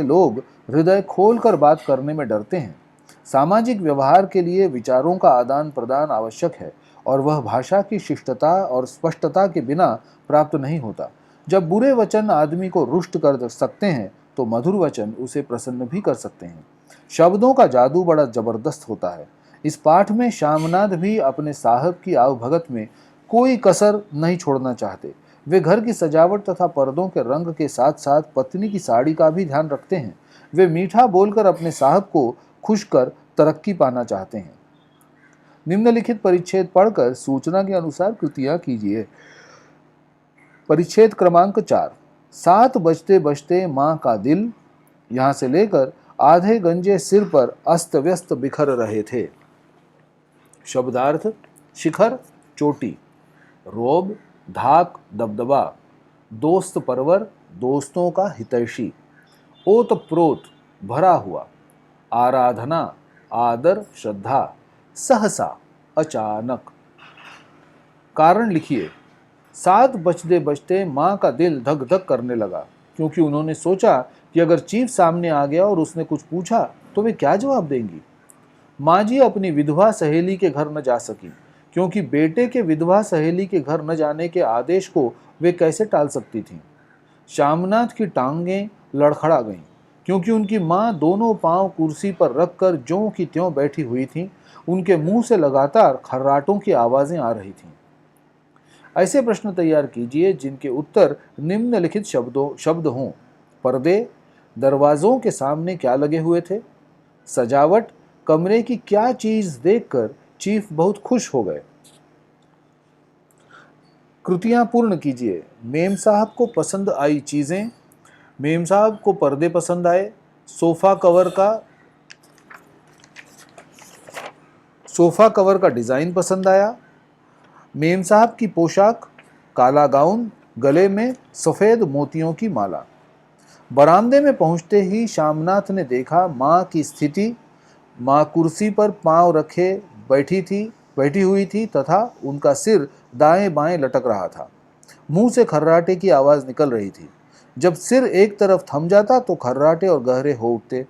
लोग हृदय खोलकर बात करने में डरते हैं। सामाजिक व्यवहार के लिए विचारों का आदान प्रदान आवश्यक है और वह भाषा की शिष्टता और स्पष्टता के बिना प्राप्त नहीं होता। जब बुरे वचन आदमी को रुष्ट कर सकते हैं तो मधुर वचन उसे प्रसन्न भी कर सकते हैं। शब्दों का जादू बड़ा जबरदस्त होता है। इस पाठ में श्यामनाथ भी अपने साहब की आवभगत में कोई कसर नहीं छोड़ना चाहते। वे घर की सजावट तथा पर्दों के रंग के साथ साथ पत्नी की साड़ी का भी ध्यान रखते हैं। वे मीठा बोलकर अपने साहब को खुश कर तरक्की पाना चाहते हैं। निम्नलिखित परिच्छेद पढ़कर सूचना के अनुसार कृतियां कीजिए। परिच्छेद क्रमांक 4। 7 बजते बजते माँ का दिल, यहां से लेकर आधे गंजे सिर पर अस्त व्यस्त बिखर रहे थे। शब्दार्थ। शिखर, चोटी। रोब, धाक, दबदबा। दोस्त परवर, दोस्तों का हितैषी। ओतप्रोत, भरा हुआ। आराधना, आदर, श्रद्धा। सहसा, अचानक। कारण लिखिए। 7 बजते बजते माँ का दिल धक धक करने लगा, क्योंकि उन्होंने सोचा कि अगर चीफ सामने आ गया और उसने कुछ पूछा तो वे क्या जवाब देंगी। माँ जी अपनी विधवा सहेली के घर न जा सकी, क्योंकि बेटे के विधवा सहेली के घर न जाने के आदेश को वे कैसे टाल सकती थीं। श्यामनाथ की टांगें लड़खड़ा गईं, क्योंकि उनकी माँ दोनों पांव कुर्सी पर रखकर ज्यों की त्यों बैठी हुई थीं। उनके मुंह से लगातार खर्राटों की आवाजें आ रही थीं। ऐसे प्रश्न तैयार कीजिए जिनके उत्तर निम्नलिखित शब्द हों। पर्दे, दरवाजों के सामने क्या लगे हुए थे। सजावट, कमरे की क्या चीज देखकर चीफ बहुत खुश हो गए। कृतियां पूर्ण कीजिए। मेम साहब को पसंद आई चीजें। मेम साहब को पर्दे पसंद आए। सोफा कवर का डिजाइन पसंद आया। मेम साहब की पोशाक, काला गाउन, गले में सफेद मोतियों की माला। बरामदे में पहुंचते ही श्यामनाथ ने देखा माँ की स्थिति। माँ कुर्सी पर पांव रखे बैठी हुई थी तथा उनका सिर दाएं बाएं लटक रहा था। मुंह से खर्राटे की आवाज निकल रही थी। जब सिर एक तरफ थम जाता तो खर्राटे और गहरे हो उठते।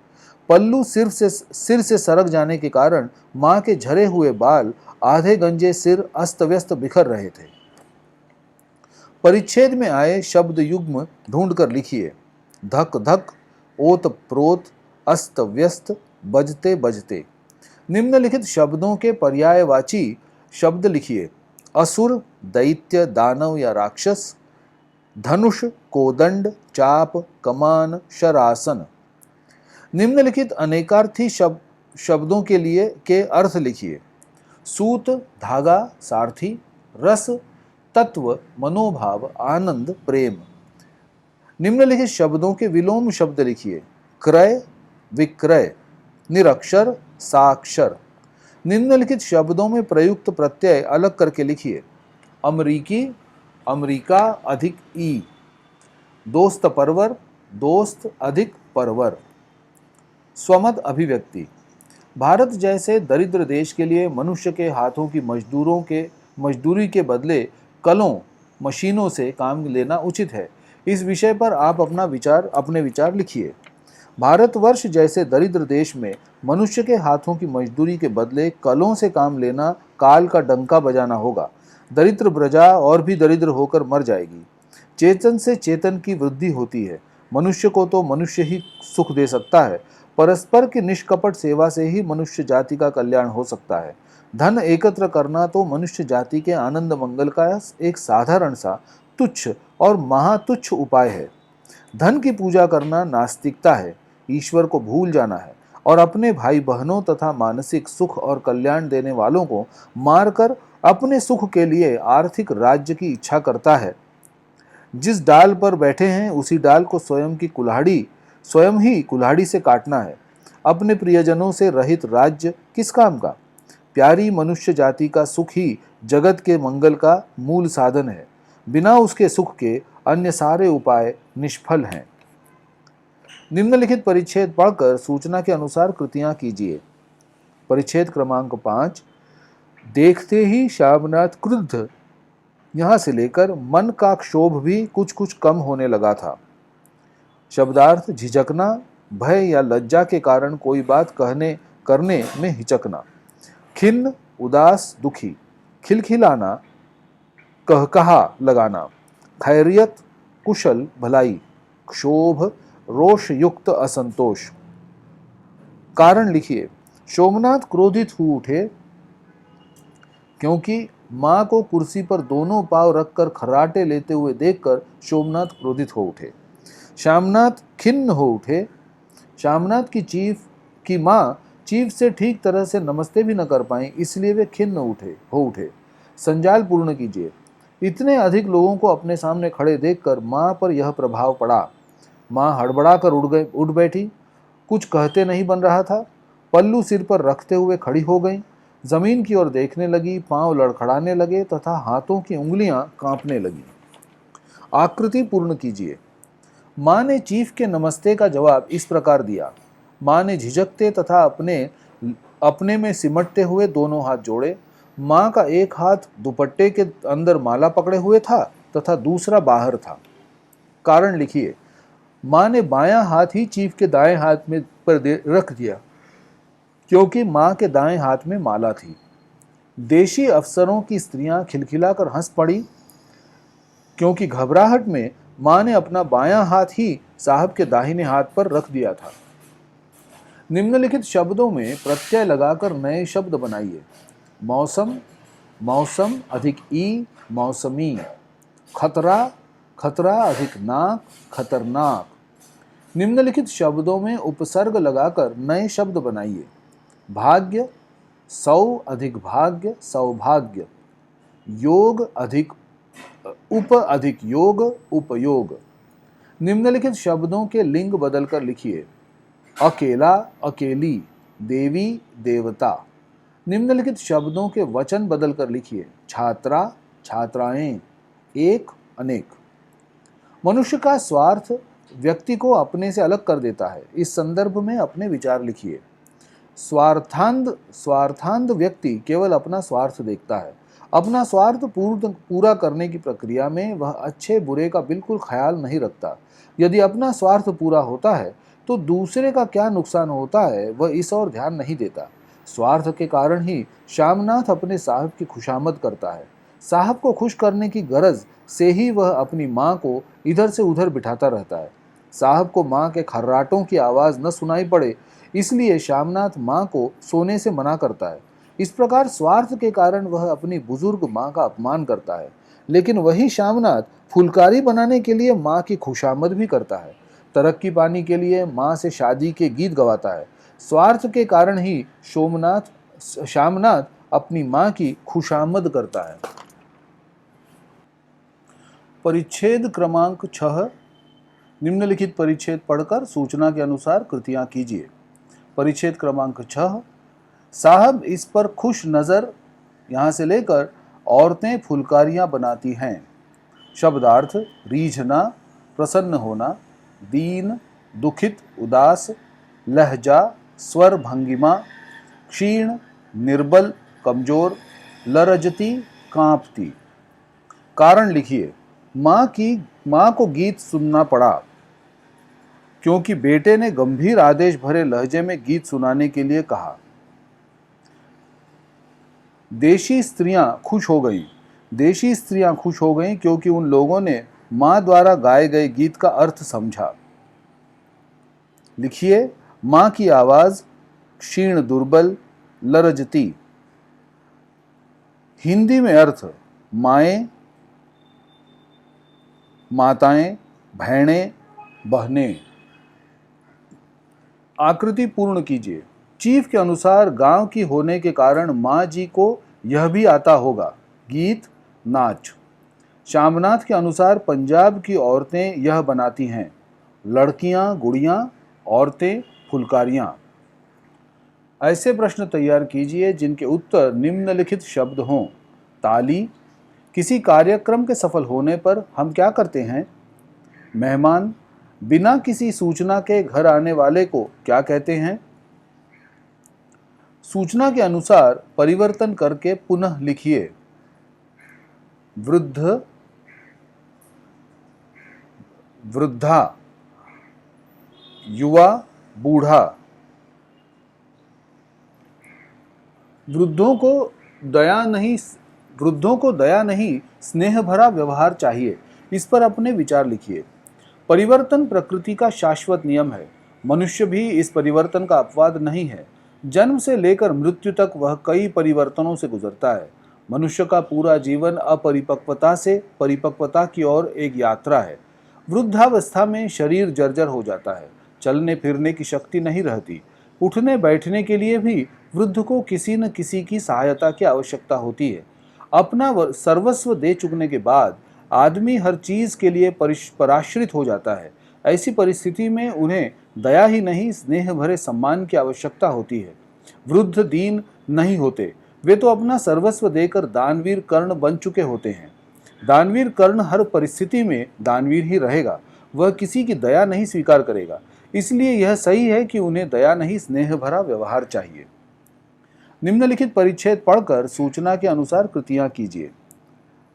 पल्लू सिर से सरक जाने के कारण माँ के झरे हुए बाल आधे गंजे सिर अस्त व्यस्त बिखर रहे थे। परिच्छेद में आए शब्द युग्म ढूंढकर लिखिए। धक धक, ओत प्रोत, अस्त व्यस्त, बजते बजते। निम्नलिखित शब्दों के पर्यायवाची शब्द लिखिए। असुर, दैत्य, दानव या राक्षस, धनुष, कोदंड, चाप, कमान, शरासन। निम्नलिखित अनेकार्थी शब्दों के लिए के अर्थ लिखिए। सूत, धागा, सारथी, रस, तत्व, मनोभाव, आनंद, प्रेम। निम्नलिखित शब्दों के विलोम शब्द लिखिए। क्रय, विक्रय, निरक्षर, साक्षर। निम्नलिखित शब्दों में प्रयुक्त प्रत्यय अलग करके लिखिए। अमरीकी, अमरीका अधिक ई। दोस्त परवर, दोस्त अधिक परवर। स्वमत अभिव्यक्ति। भारत जैसे दरिद्र देश के लिए मनुष्य के हाथों की मजदूरी के बदले कलों, मशीनों से काम लेना उचित है। इस विषय पर आप अपने विचार लिखिए। भारतवर्ष जैसे दरिद्र देश में मनुष्य के हाथों की मजदूरी के बदले कलों से काम लेना काल का डंका बजाना होगा। दरिद्र प्रजा और भी दरिद्र होकर मर जाएगी। चेतन से चेतन की वृद्धि होती है। मनुष्य को तो मनुष्य ही सुख दे सकता है। परस्पर की निष्कपट सेवा से ही मनुष्य जाति का कल्याण हो सकता है। धन एकत्र करना तो मनुष्य जाति के आनंद मंगल का एक साधारण सा तुच्छ और महातुच्छ उपाय है। धन की पूजा करना नास्तिकता है, ईश्वर को भूल जाना है और अपने भाई बहनों तथा मानसिक सुख और कल्याण देने वालों को मारकर अपने सुख के लिए आर्थिक राज्य की इच्छा करता है। जिस डाल पर बैठे हैं उसी डाल को स्वयं ही कुल्हाड़ी से काटना है। अपने प्रियजनों से रहित राज्य किस काम का? प्यारी मनुष्य जाति का सुख ही जगत के मंगल का मूल साधन है। बिना उसके सुख के अन्य सारे उपाय निष्फल हैं। निम्नलिखित परिच्छेद पढ़कर सूचना के अनुसार कृतियां कीजिए। परिच्छेद क्रमांक 5। देखते ही श्यामनाथ क्रुद्ध। यहां से लेकर मन का क्षोभ भी कुछ कुछ कम होने लगा था। शब्दार्थ: झिझकना, भय या लज्जा के कारण कोई बात करने में हिचकना। खिन्न, उदास, दुखी। खिलखिलाना, कहकहा लगाना। खैरियत, कुशल, भलाई। क्षोभ, रोष युक्त असंतोष। कारण लिखिए। सोमनाथ क्रोधित हो उठे क्योंकि मां को कुर्सी पर दोनों पांव रखकर खर्राटे लेते हुए देखकर सोमनाथ क्रोधित हो उठे। श्यामनाथ खिन्न हो उठे। श्यामनाथ की मां चीफ से ठीक तरह से नमस्ते भी न कर पाई, इसलिए वे खिन्न हो उठे। संजाल पूर्ण कीजिए। इतने अधिक लोगों को अपने सामने खड़े देखकर मां पर यह प्रभाव पड़ा। मां हड़बड़ाकर उठ बैठी। कुछ कहते नहीं बन रहा था। पल्लू सिर पर रखते हुए खड़ी हो गई। जमीन की ओर देखने लगी, पांव लड़खड़ाने लगे तथा हाथों की उंगलियां कांपने लगी। आकृति पूर्ण कीजिए। मां ने चीफ के नमस्ते का जवाब इस प्रकार दिया। मां ने झिझकते तथा अपने में सिमटते हुए दोनों हाथ जोड़े। मां का एक हाथ दुपट्टे के अंदर माला पकड़े हुए था तथा दूसरा बाहर था। कारण लिखिए। मां ने बायां हाथ ही चीफ के दाएं हाथ में रख दिया क्योंकि मां के दाएं हाथ में माला थी। देशी अफसरों की स्त्रियां खिलखिलाकर हंस पड़ी क्योंकि घबराहट में मां ने अपना बायां हाथ ही साहब के दाहिने हाथ पर रख दिया था। निम्नलिखित शब्दों में प्रत्यय लगाकर नए शब्द बनाइए। मौसम, मौसम अधिक ई, मौसमी। खतरा, खतरा अधिक नाक, खतरनाक। निम्नलिखित शब्दों में उपसर्ग लगाकर नए शब्द बनाइए। भाग्य, सौ अधिक भाग्य, सौभाग्य। योग अधिक योग, उपयोग। निम्नलिखित शब्दों के लिंग बदलकर लिखिए। अकेला, अकेली। देवी, देवता। निम्नलिखित शब्दों के वचन बदलकर लिखिए। छात्रा, छात्राएं। एक, अनेक। मनुष्य का स्वार्थ व्यक्ति को अपने से अलग कर देता है। इस संदर्भ में अपने विचार लिखिए। स्वार्थांध व्यक्ति केवल अपना स्वार्थ देखता है। अपना स्वार्थ पूरा करने की प्रक्रिया में वह अच्छे बुरे का बिल्कुल ख्याल नहीं रखता। यदि अपना स्वार्थ पूरा होता है तो दूसरे का क्या नुकसान होता है वह इस ओर ध्यान नहीं देता। स्वार्थ के कारण ही श्यामनाथ अपने साहब की खुशामद करता है। साहब को खुश करने की गरज से ही वह अपनी माँ को इधर से उधर बिठाता रहता है। साहब को माँ के खर्राटों की आवाज़ न सुनाई पड़े इसलिए श्यामनाथ माँ को सोने से मना करता है। इस प्रकार स्वार्थ के कारण वह अपनी बुजुर्ग माँ का अपमान करता है, लेकिन वही शामनाथ फुलकारी बनाने के लिए माँ की खुशामद भी करता है। तरक्की पाने के लिए माँ से शादी के गीत गवाता है। स्वार्थ के कारण ही शामनाथ अपनी माँ की खुशामद करता है। परिच्छेद क्रमांक 6। निम्नलिखित परिच्छेद पढ़कर सूचना के अनुसार कृतियां कीजिए। परिच्छेद क्रमांक 6। साहब इस पर खुश नजर, यहाँ से लेकर औरतें फुलकारियां बनाती हैं। शब्दार्थ: रीझना, प्रसन्न होना, दीन, दुखित, उदास, लहजा, स्वर भंगिमा, क्षीण, निर्बल, कमजोर, लरजती, कांपती। कारण लिखिए। माँ को गीत सुनना पड़ा क्योंकि बेटे ने गंभीर आदेश भरे लहजे में गीत सुनाने के लिए कहा। देशी स्त्रियां खुश हो गईं क्योंकि उन लोगों ने माँ द्वारा गाए गए गीत का अर्थ समझा। लिखिए। माँ की आवाज क्षीण, दुर्बल, लरजती। हिंदी में अर्थ: माएं, माताएं, बहनें, बहनें। आकृति पूर्ण कीजिए। चीफ के अनुसार गांव की होने के कारण माँ जी को यह भी आता होगा: गीत, नाच। शामनाथ के अनुसार पंजाब की औरतें यह बनाती हैं: लड़कियां गुड़ियां, औरतें फुलकारियां। ऐसे प्रश्न तैयार कीजिए जिनके उत्तर निम्नलिखित शब्द हों। ताली। किसी कार्यक्रम के सफल होने पर हम क्या करते हैं? मेहमान। बिना किसी सूचना के घर आने वाले को क्या कहते हैं? सूचना के अनुसार परिवर्तन करके पुनः लिखिए। वृद्ध, वृद्धा, युवा, बूढ़ा। वृद्धों को दया नहीं स्नेह भरा व्यवहार चाहिए। इस पर अपने विचार लिखिए। परिवर्तन प्रकृति का शाश्वत नियम है। मनुष्य भी इस परिवर्तन का अपवाद नहीं है। जन्म से लेकर मृत्यु तक वह कई परिवर्तनों से गुजरता है। मनुष्य का पूरा जीवन अपरिपक्वता से परिपक्वता की ओर एक यात्रा है। वृद्धावस्था में शरीर जर्जर हो जाता है। चलने फिरने की शक्ति नहीं रहती। उठने बैठने के लिए भी वृद्ध को किसी न किसी की सहायता की आवश्यकता होती है। अपना सर्वस्व दे चुकने के बाद आदमी हर चीज के लिए पराश्रित हो जाता है। ऐसी परिस्थिति में उन्हें दया ही नहीं स्नेह भरे सम्मान की आवश्यकता होती है। वृद्ध दीन नहीं होते, वे तो अपना सर्वस्व देकर दानवीर कर्ण बन चुके होते हैं। दानवीर कर्ण हर परिस्थिति में दानवीर ही रहेगा, वह किसी की दया नहीं स्वीकार करेगा। इसलिए यह सही है कि उन्हें दया नहीं स्नेह भरा व्यवहार चाहिए। निम्नलिखित परिच्छेद पढ़कर सूचना के अनुसार कृतियां कीजिए।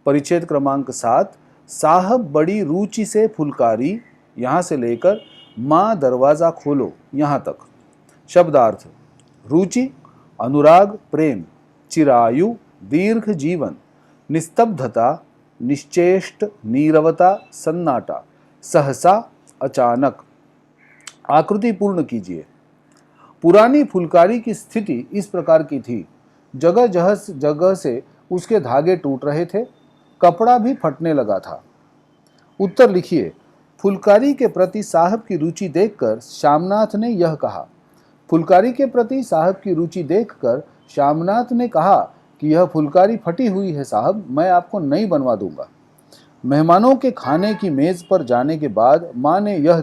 परिच्छेद क्रमांक 7। साहब बड़ी रुचि से फुलकारी, यहाँ से लेकर माँ दरवाजा खोलो यहाँ तक। शब्दार्थ: रुचि, अनुराग, प्रेम। चिरायु, दीर्घ जीवन। निस्तब्धता, निश्चेष्ट, नीरवता, सन्नाटा। सहसा, अचानक। आकृति पूर्ण कीजिए। पुरानी फुलकारी की स्थिति इस प्रकार की थी। जगह जगह से उसके धागे टूट रहे थे, कपड़ा भी फटने लगा था। उत्तर लिखिए। फुलकारी के प्रति साहब की रुचि देखकर शामनाथ ने यह कहा। फुलकारी के प्रति साहब की रुचि देखकर शामनाथ ने कहा कि यह फुलकारी फटी हुई है साहब, मैं आपको नई बनवा दूंगा। मेहमानों के खाने की मेज पर जाने के बाद माँ ने यह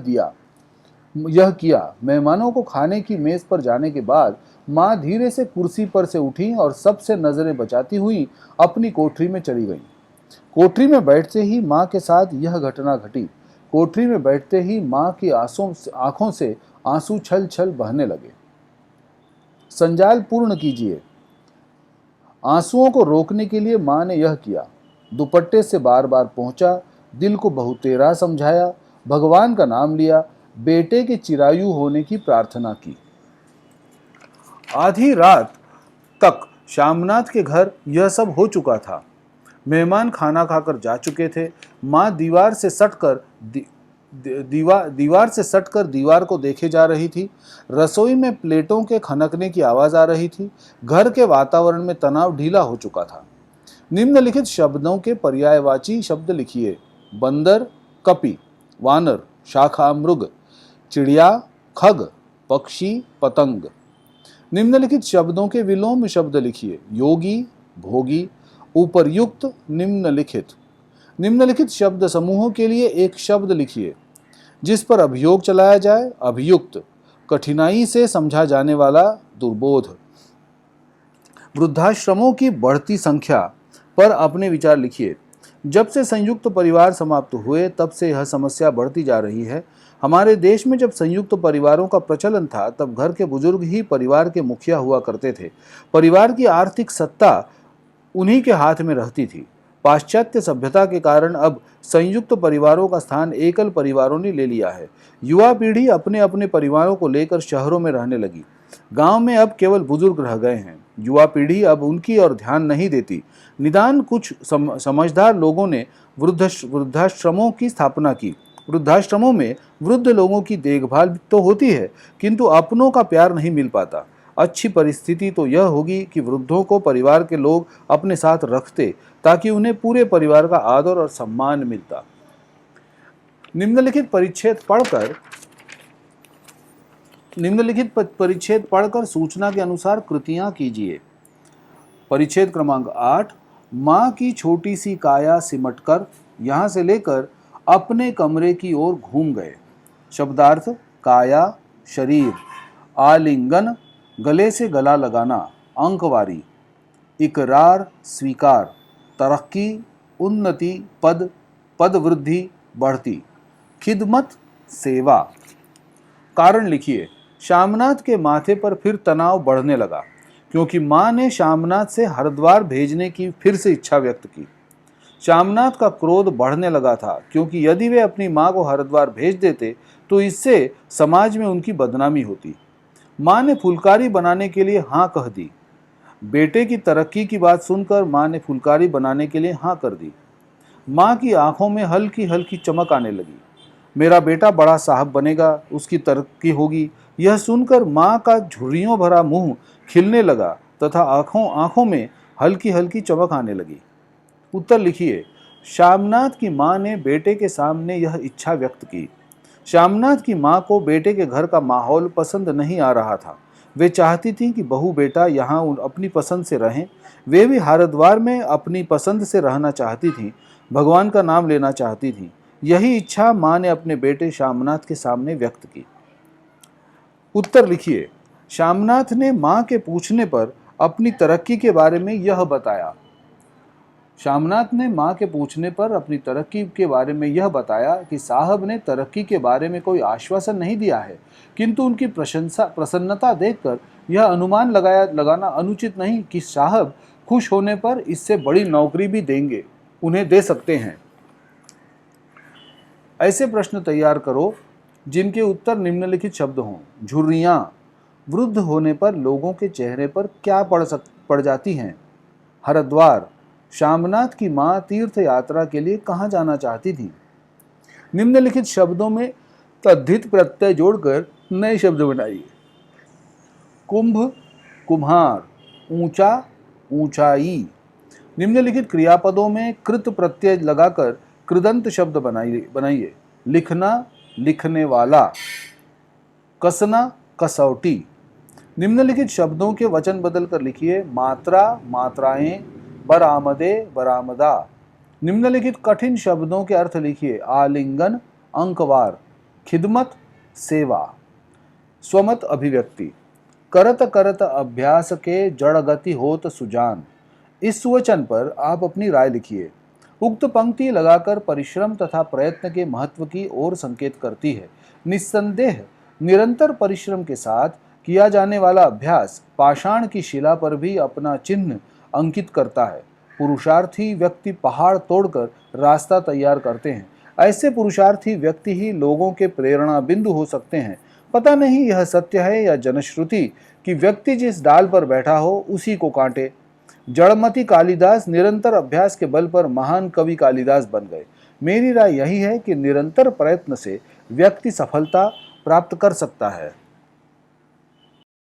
किया। मेहमानों को खाने की मेज पर जाने के बाद माँ धीरे से कुर्सी पर से उठी और सबसे नजरें बचाती हुई अपनी कोठरी में चली गई। कोठरी में बैठते ही माँ के साथ यह घटना घटी। कोठरी में बैठते ही माँ की आंखों से आंसू छल छल बहने लगे। संजाल पूर्ण कीजिए। आंसुओं को रोकने के लिए माँ ने यह किया। दुपट्टे से बार बार पहुंचा, दिल को बहुतेरा समझाया, भगवान का नाम लिया, बेटे के चिरायु होने की प्रार्थना की। आधी रात तक शामनाथ के घर यह सब हो चुका था। मेहमान खाना खाकर जा चुके थे। माँ दीवार से सटकर दीवार को देखे जा रही थी। रसोई में प्लेटों के खनकने की आवाज आ रही थी। घर के वातावरण में तनाव ढीला हो चुका था। निम्नलिखित शब्दों के पर्यायवाची शब्द लिखिए। बंदर, कपि, वानर, शाखा, मृग, चिड़िया, खग, पक्षी, पतंग। निम्नलिखित शब्दों के विलोम शब्द लिखिए। योगी, भोगी, उपर्युक्त, निम्नलिखित। निम्नलिखित शब्द समूहों के लिए एक शब्द लिखिए जिस पर अभियोग चलाया जाए। अभियुक्त, कठिनाई से समझा जाने वाला, दुर्बोध। वृद्धाश्रमों की बढ़ती संख्या पर अपने विचार लिखिए। जब से संयुक्त परिवार समाप्त हुए तब से यह समस्या बढ़ती जा रही है। हमारे देश में जब संयुक्त परिवारों का प्रचलन था तब घर के बुजुर्ग ही परिवार के मुखिया हुआ करते थे। परिवार की आर्थिक सत्ता उन्हीं के हाथ में रहती थी। पाश्चात्य सभ्यता के कारण अब संयुक्त परिवारों का स्थान एकल परिवारों ने ले लिया है। युवा पीढ़ी अपने अपने परिवारों को लेकर शहरों में रहने लगी। गांव में अब केवल बुजुर्ग रह गए हैं। युवा पीढ़ी अब उनकी ओर ध्यान नहीं देती। निदान कुछ समझदार लोगों ने वृद्धाश्रमों की स्थापना की। वृद्धाश्रमों में वृद्ध लोगों की देखभाल तो होती है किंतु अपनों का प्यार नहीं मिल पाता। अच्छी परिस्थिति तो यह होगी कि वृद्धों को परिवार के लोग अपने साथ रखते ताकि उन्हें पूरे परिवार का आदर और सम्मान मिलता। निम्नलिखित परिच्छेद पढ़कर सूचना के अनुसार कृतियां कीजिए। परिच्छेद क्रमांक 8। माँ की छोटी सी काया सिमटकर यहाँ से लेकर अपने कमरे की ओर घूम गए। शब्दार्थ: काया, शरीर, आलिंगन, गले से गला लगाना, अंकवारी, इकरार, स्वीकार, तरक्की, उन्नति, पद, पद वृद्धि, बढ़ती, खिदमत, सेवा। कारण लिखिए। शामनाथ के माथे पर फिर तनाव बढ़ने लगा क्योंकि मां ने शामनाथ से हरिद्वार भेजने की फिर से इच्छा व्यक्त की। शामनाथ का क्रोध बढ़ने लगा था क्योंकि यदि वे अपनी मां को हरिद्वार भेज देते तो इससे समाज में उनकी बदनामी होती। मां ने फुलकारी बनाने के लिए हाँ कह दी। बेटे की तरक्की की बात सुनकर मां ने फुलकारी बनाने के लिए हाँ कर दी। मां की आंखों में हल्की हल्की चमक आने लगी। मेरा बेटा बड़ा साहब बनेगा, उसकी तरक्की होगी। यह सुनकर मां का झुर्रियों भरा मुंह खिलने लगा तथा आंखों में हल्की हल्की चमक आने लगी। उत्तर लिखिए। शामनाथ की मां ने बेटे के सामने यह इच्छा व्यक्त की। शामनाथ की मां को बेटे के घर का माहौल पसंद नहीं आ रहा था। वे चाहती थी कि बहू बेटा यहाँ अपनी पसंद से रहें। वे भी हरिद्वार में अपनी पसंद से रहना चाहती थी, भगवान का नाम लेना चाहती थी। यही इच्छा मां ने अपने बेटे शामनाथ के सामने व्यक्त की। उत्तर लिखिए। शामनाथ ने मां के पूछने पर अपनी तरक्की के बारे में यह बताया। शामनाथ ने मां के पूछने पर अपनी तरक्की के बारे में यह बताया कि साहब ने तरक्की के बारे में कोई आश्वासन नहीं दिया है, किंतु उनकी प्रसन्नता देखकर यह अनुमान लगाना अनुचित नहीं कि साहब खुश होने पर इससे बड़ी नौकरी भी उन्हें दे सकते हैं। ऐसे प्रश्न तैयार करो जिनके उत्तर निम्नलिखित शब्द हों। झुर्रियां, वृद्ध होने पर लोगों के चेहरे पर क्या पड़ जाती हैं। हरिद्वार, शामनाथ की मां तीर्थ यात्रा के लिए कहां जाना चाहती थी। निम्नलिखित शब्दों में तद्धित प्रत्यय जोड़कर नए शब्द बनाइए। कुंभ, कुम्हार, ऊंचा, ऊंचाई। निम्नलिखित क्रियापदों में कृत प्रत्यय लगाकर कृदंत शब्द बनाइए। लिखना, लिखने वाला, कसना, कसौटी। निम्नलिखित शब्दों के वचन बदलकर लिखिए। मात्रा, मात्राएं, बरामदे, बरामदा। निम्नलिखित कठिन शब्दों के अर्थ लिखिए। आलिंगन, अंकवार, खिदमत, सेवा। स्वमत अभिव्यक्ति। करत करत अभ्यास के जड़ गति होत सुजान। इस सुवचन पर आप अपनी राय लिखिए। उक्त पंक्ति लगाकर परिश्रम तथा प्रयत्न के महत्व की ओर संकेत करती है। निस्संदेह निरंतर परिश्रम के साथ किया जाने वाला अभ्यास पाषाण की शिला पर भी अपना चिन्ह अंकित करता है। पुरुषार्थी व्यक्ति पहाड़ तोड़कर रास्ता तैयार करते हैं। ऐसे पुरुषार्थी व्यक्ति ही लोगों के प्रेरणा बिंदु हो सकते हैं। पता नहीं यह सत्य है या जनश्रुति कि व्यक्ति जिस डाल पर बैठा हो उसी को काटे। जड़मती कालिदास निरंतर अभ्यास के बल पर महान कवि कालिदास बन गए। मेरी राय यही है कि निरंतर प्रयत्न से व्यक्ति सफलता प्राप्त कर सकता है।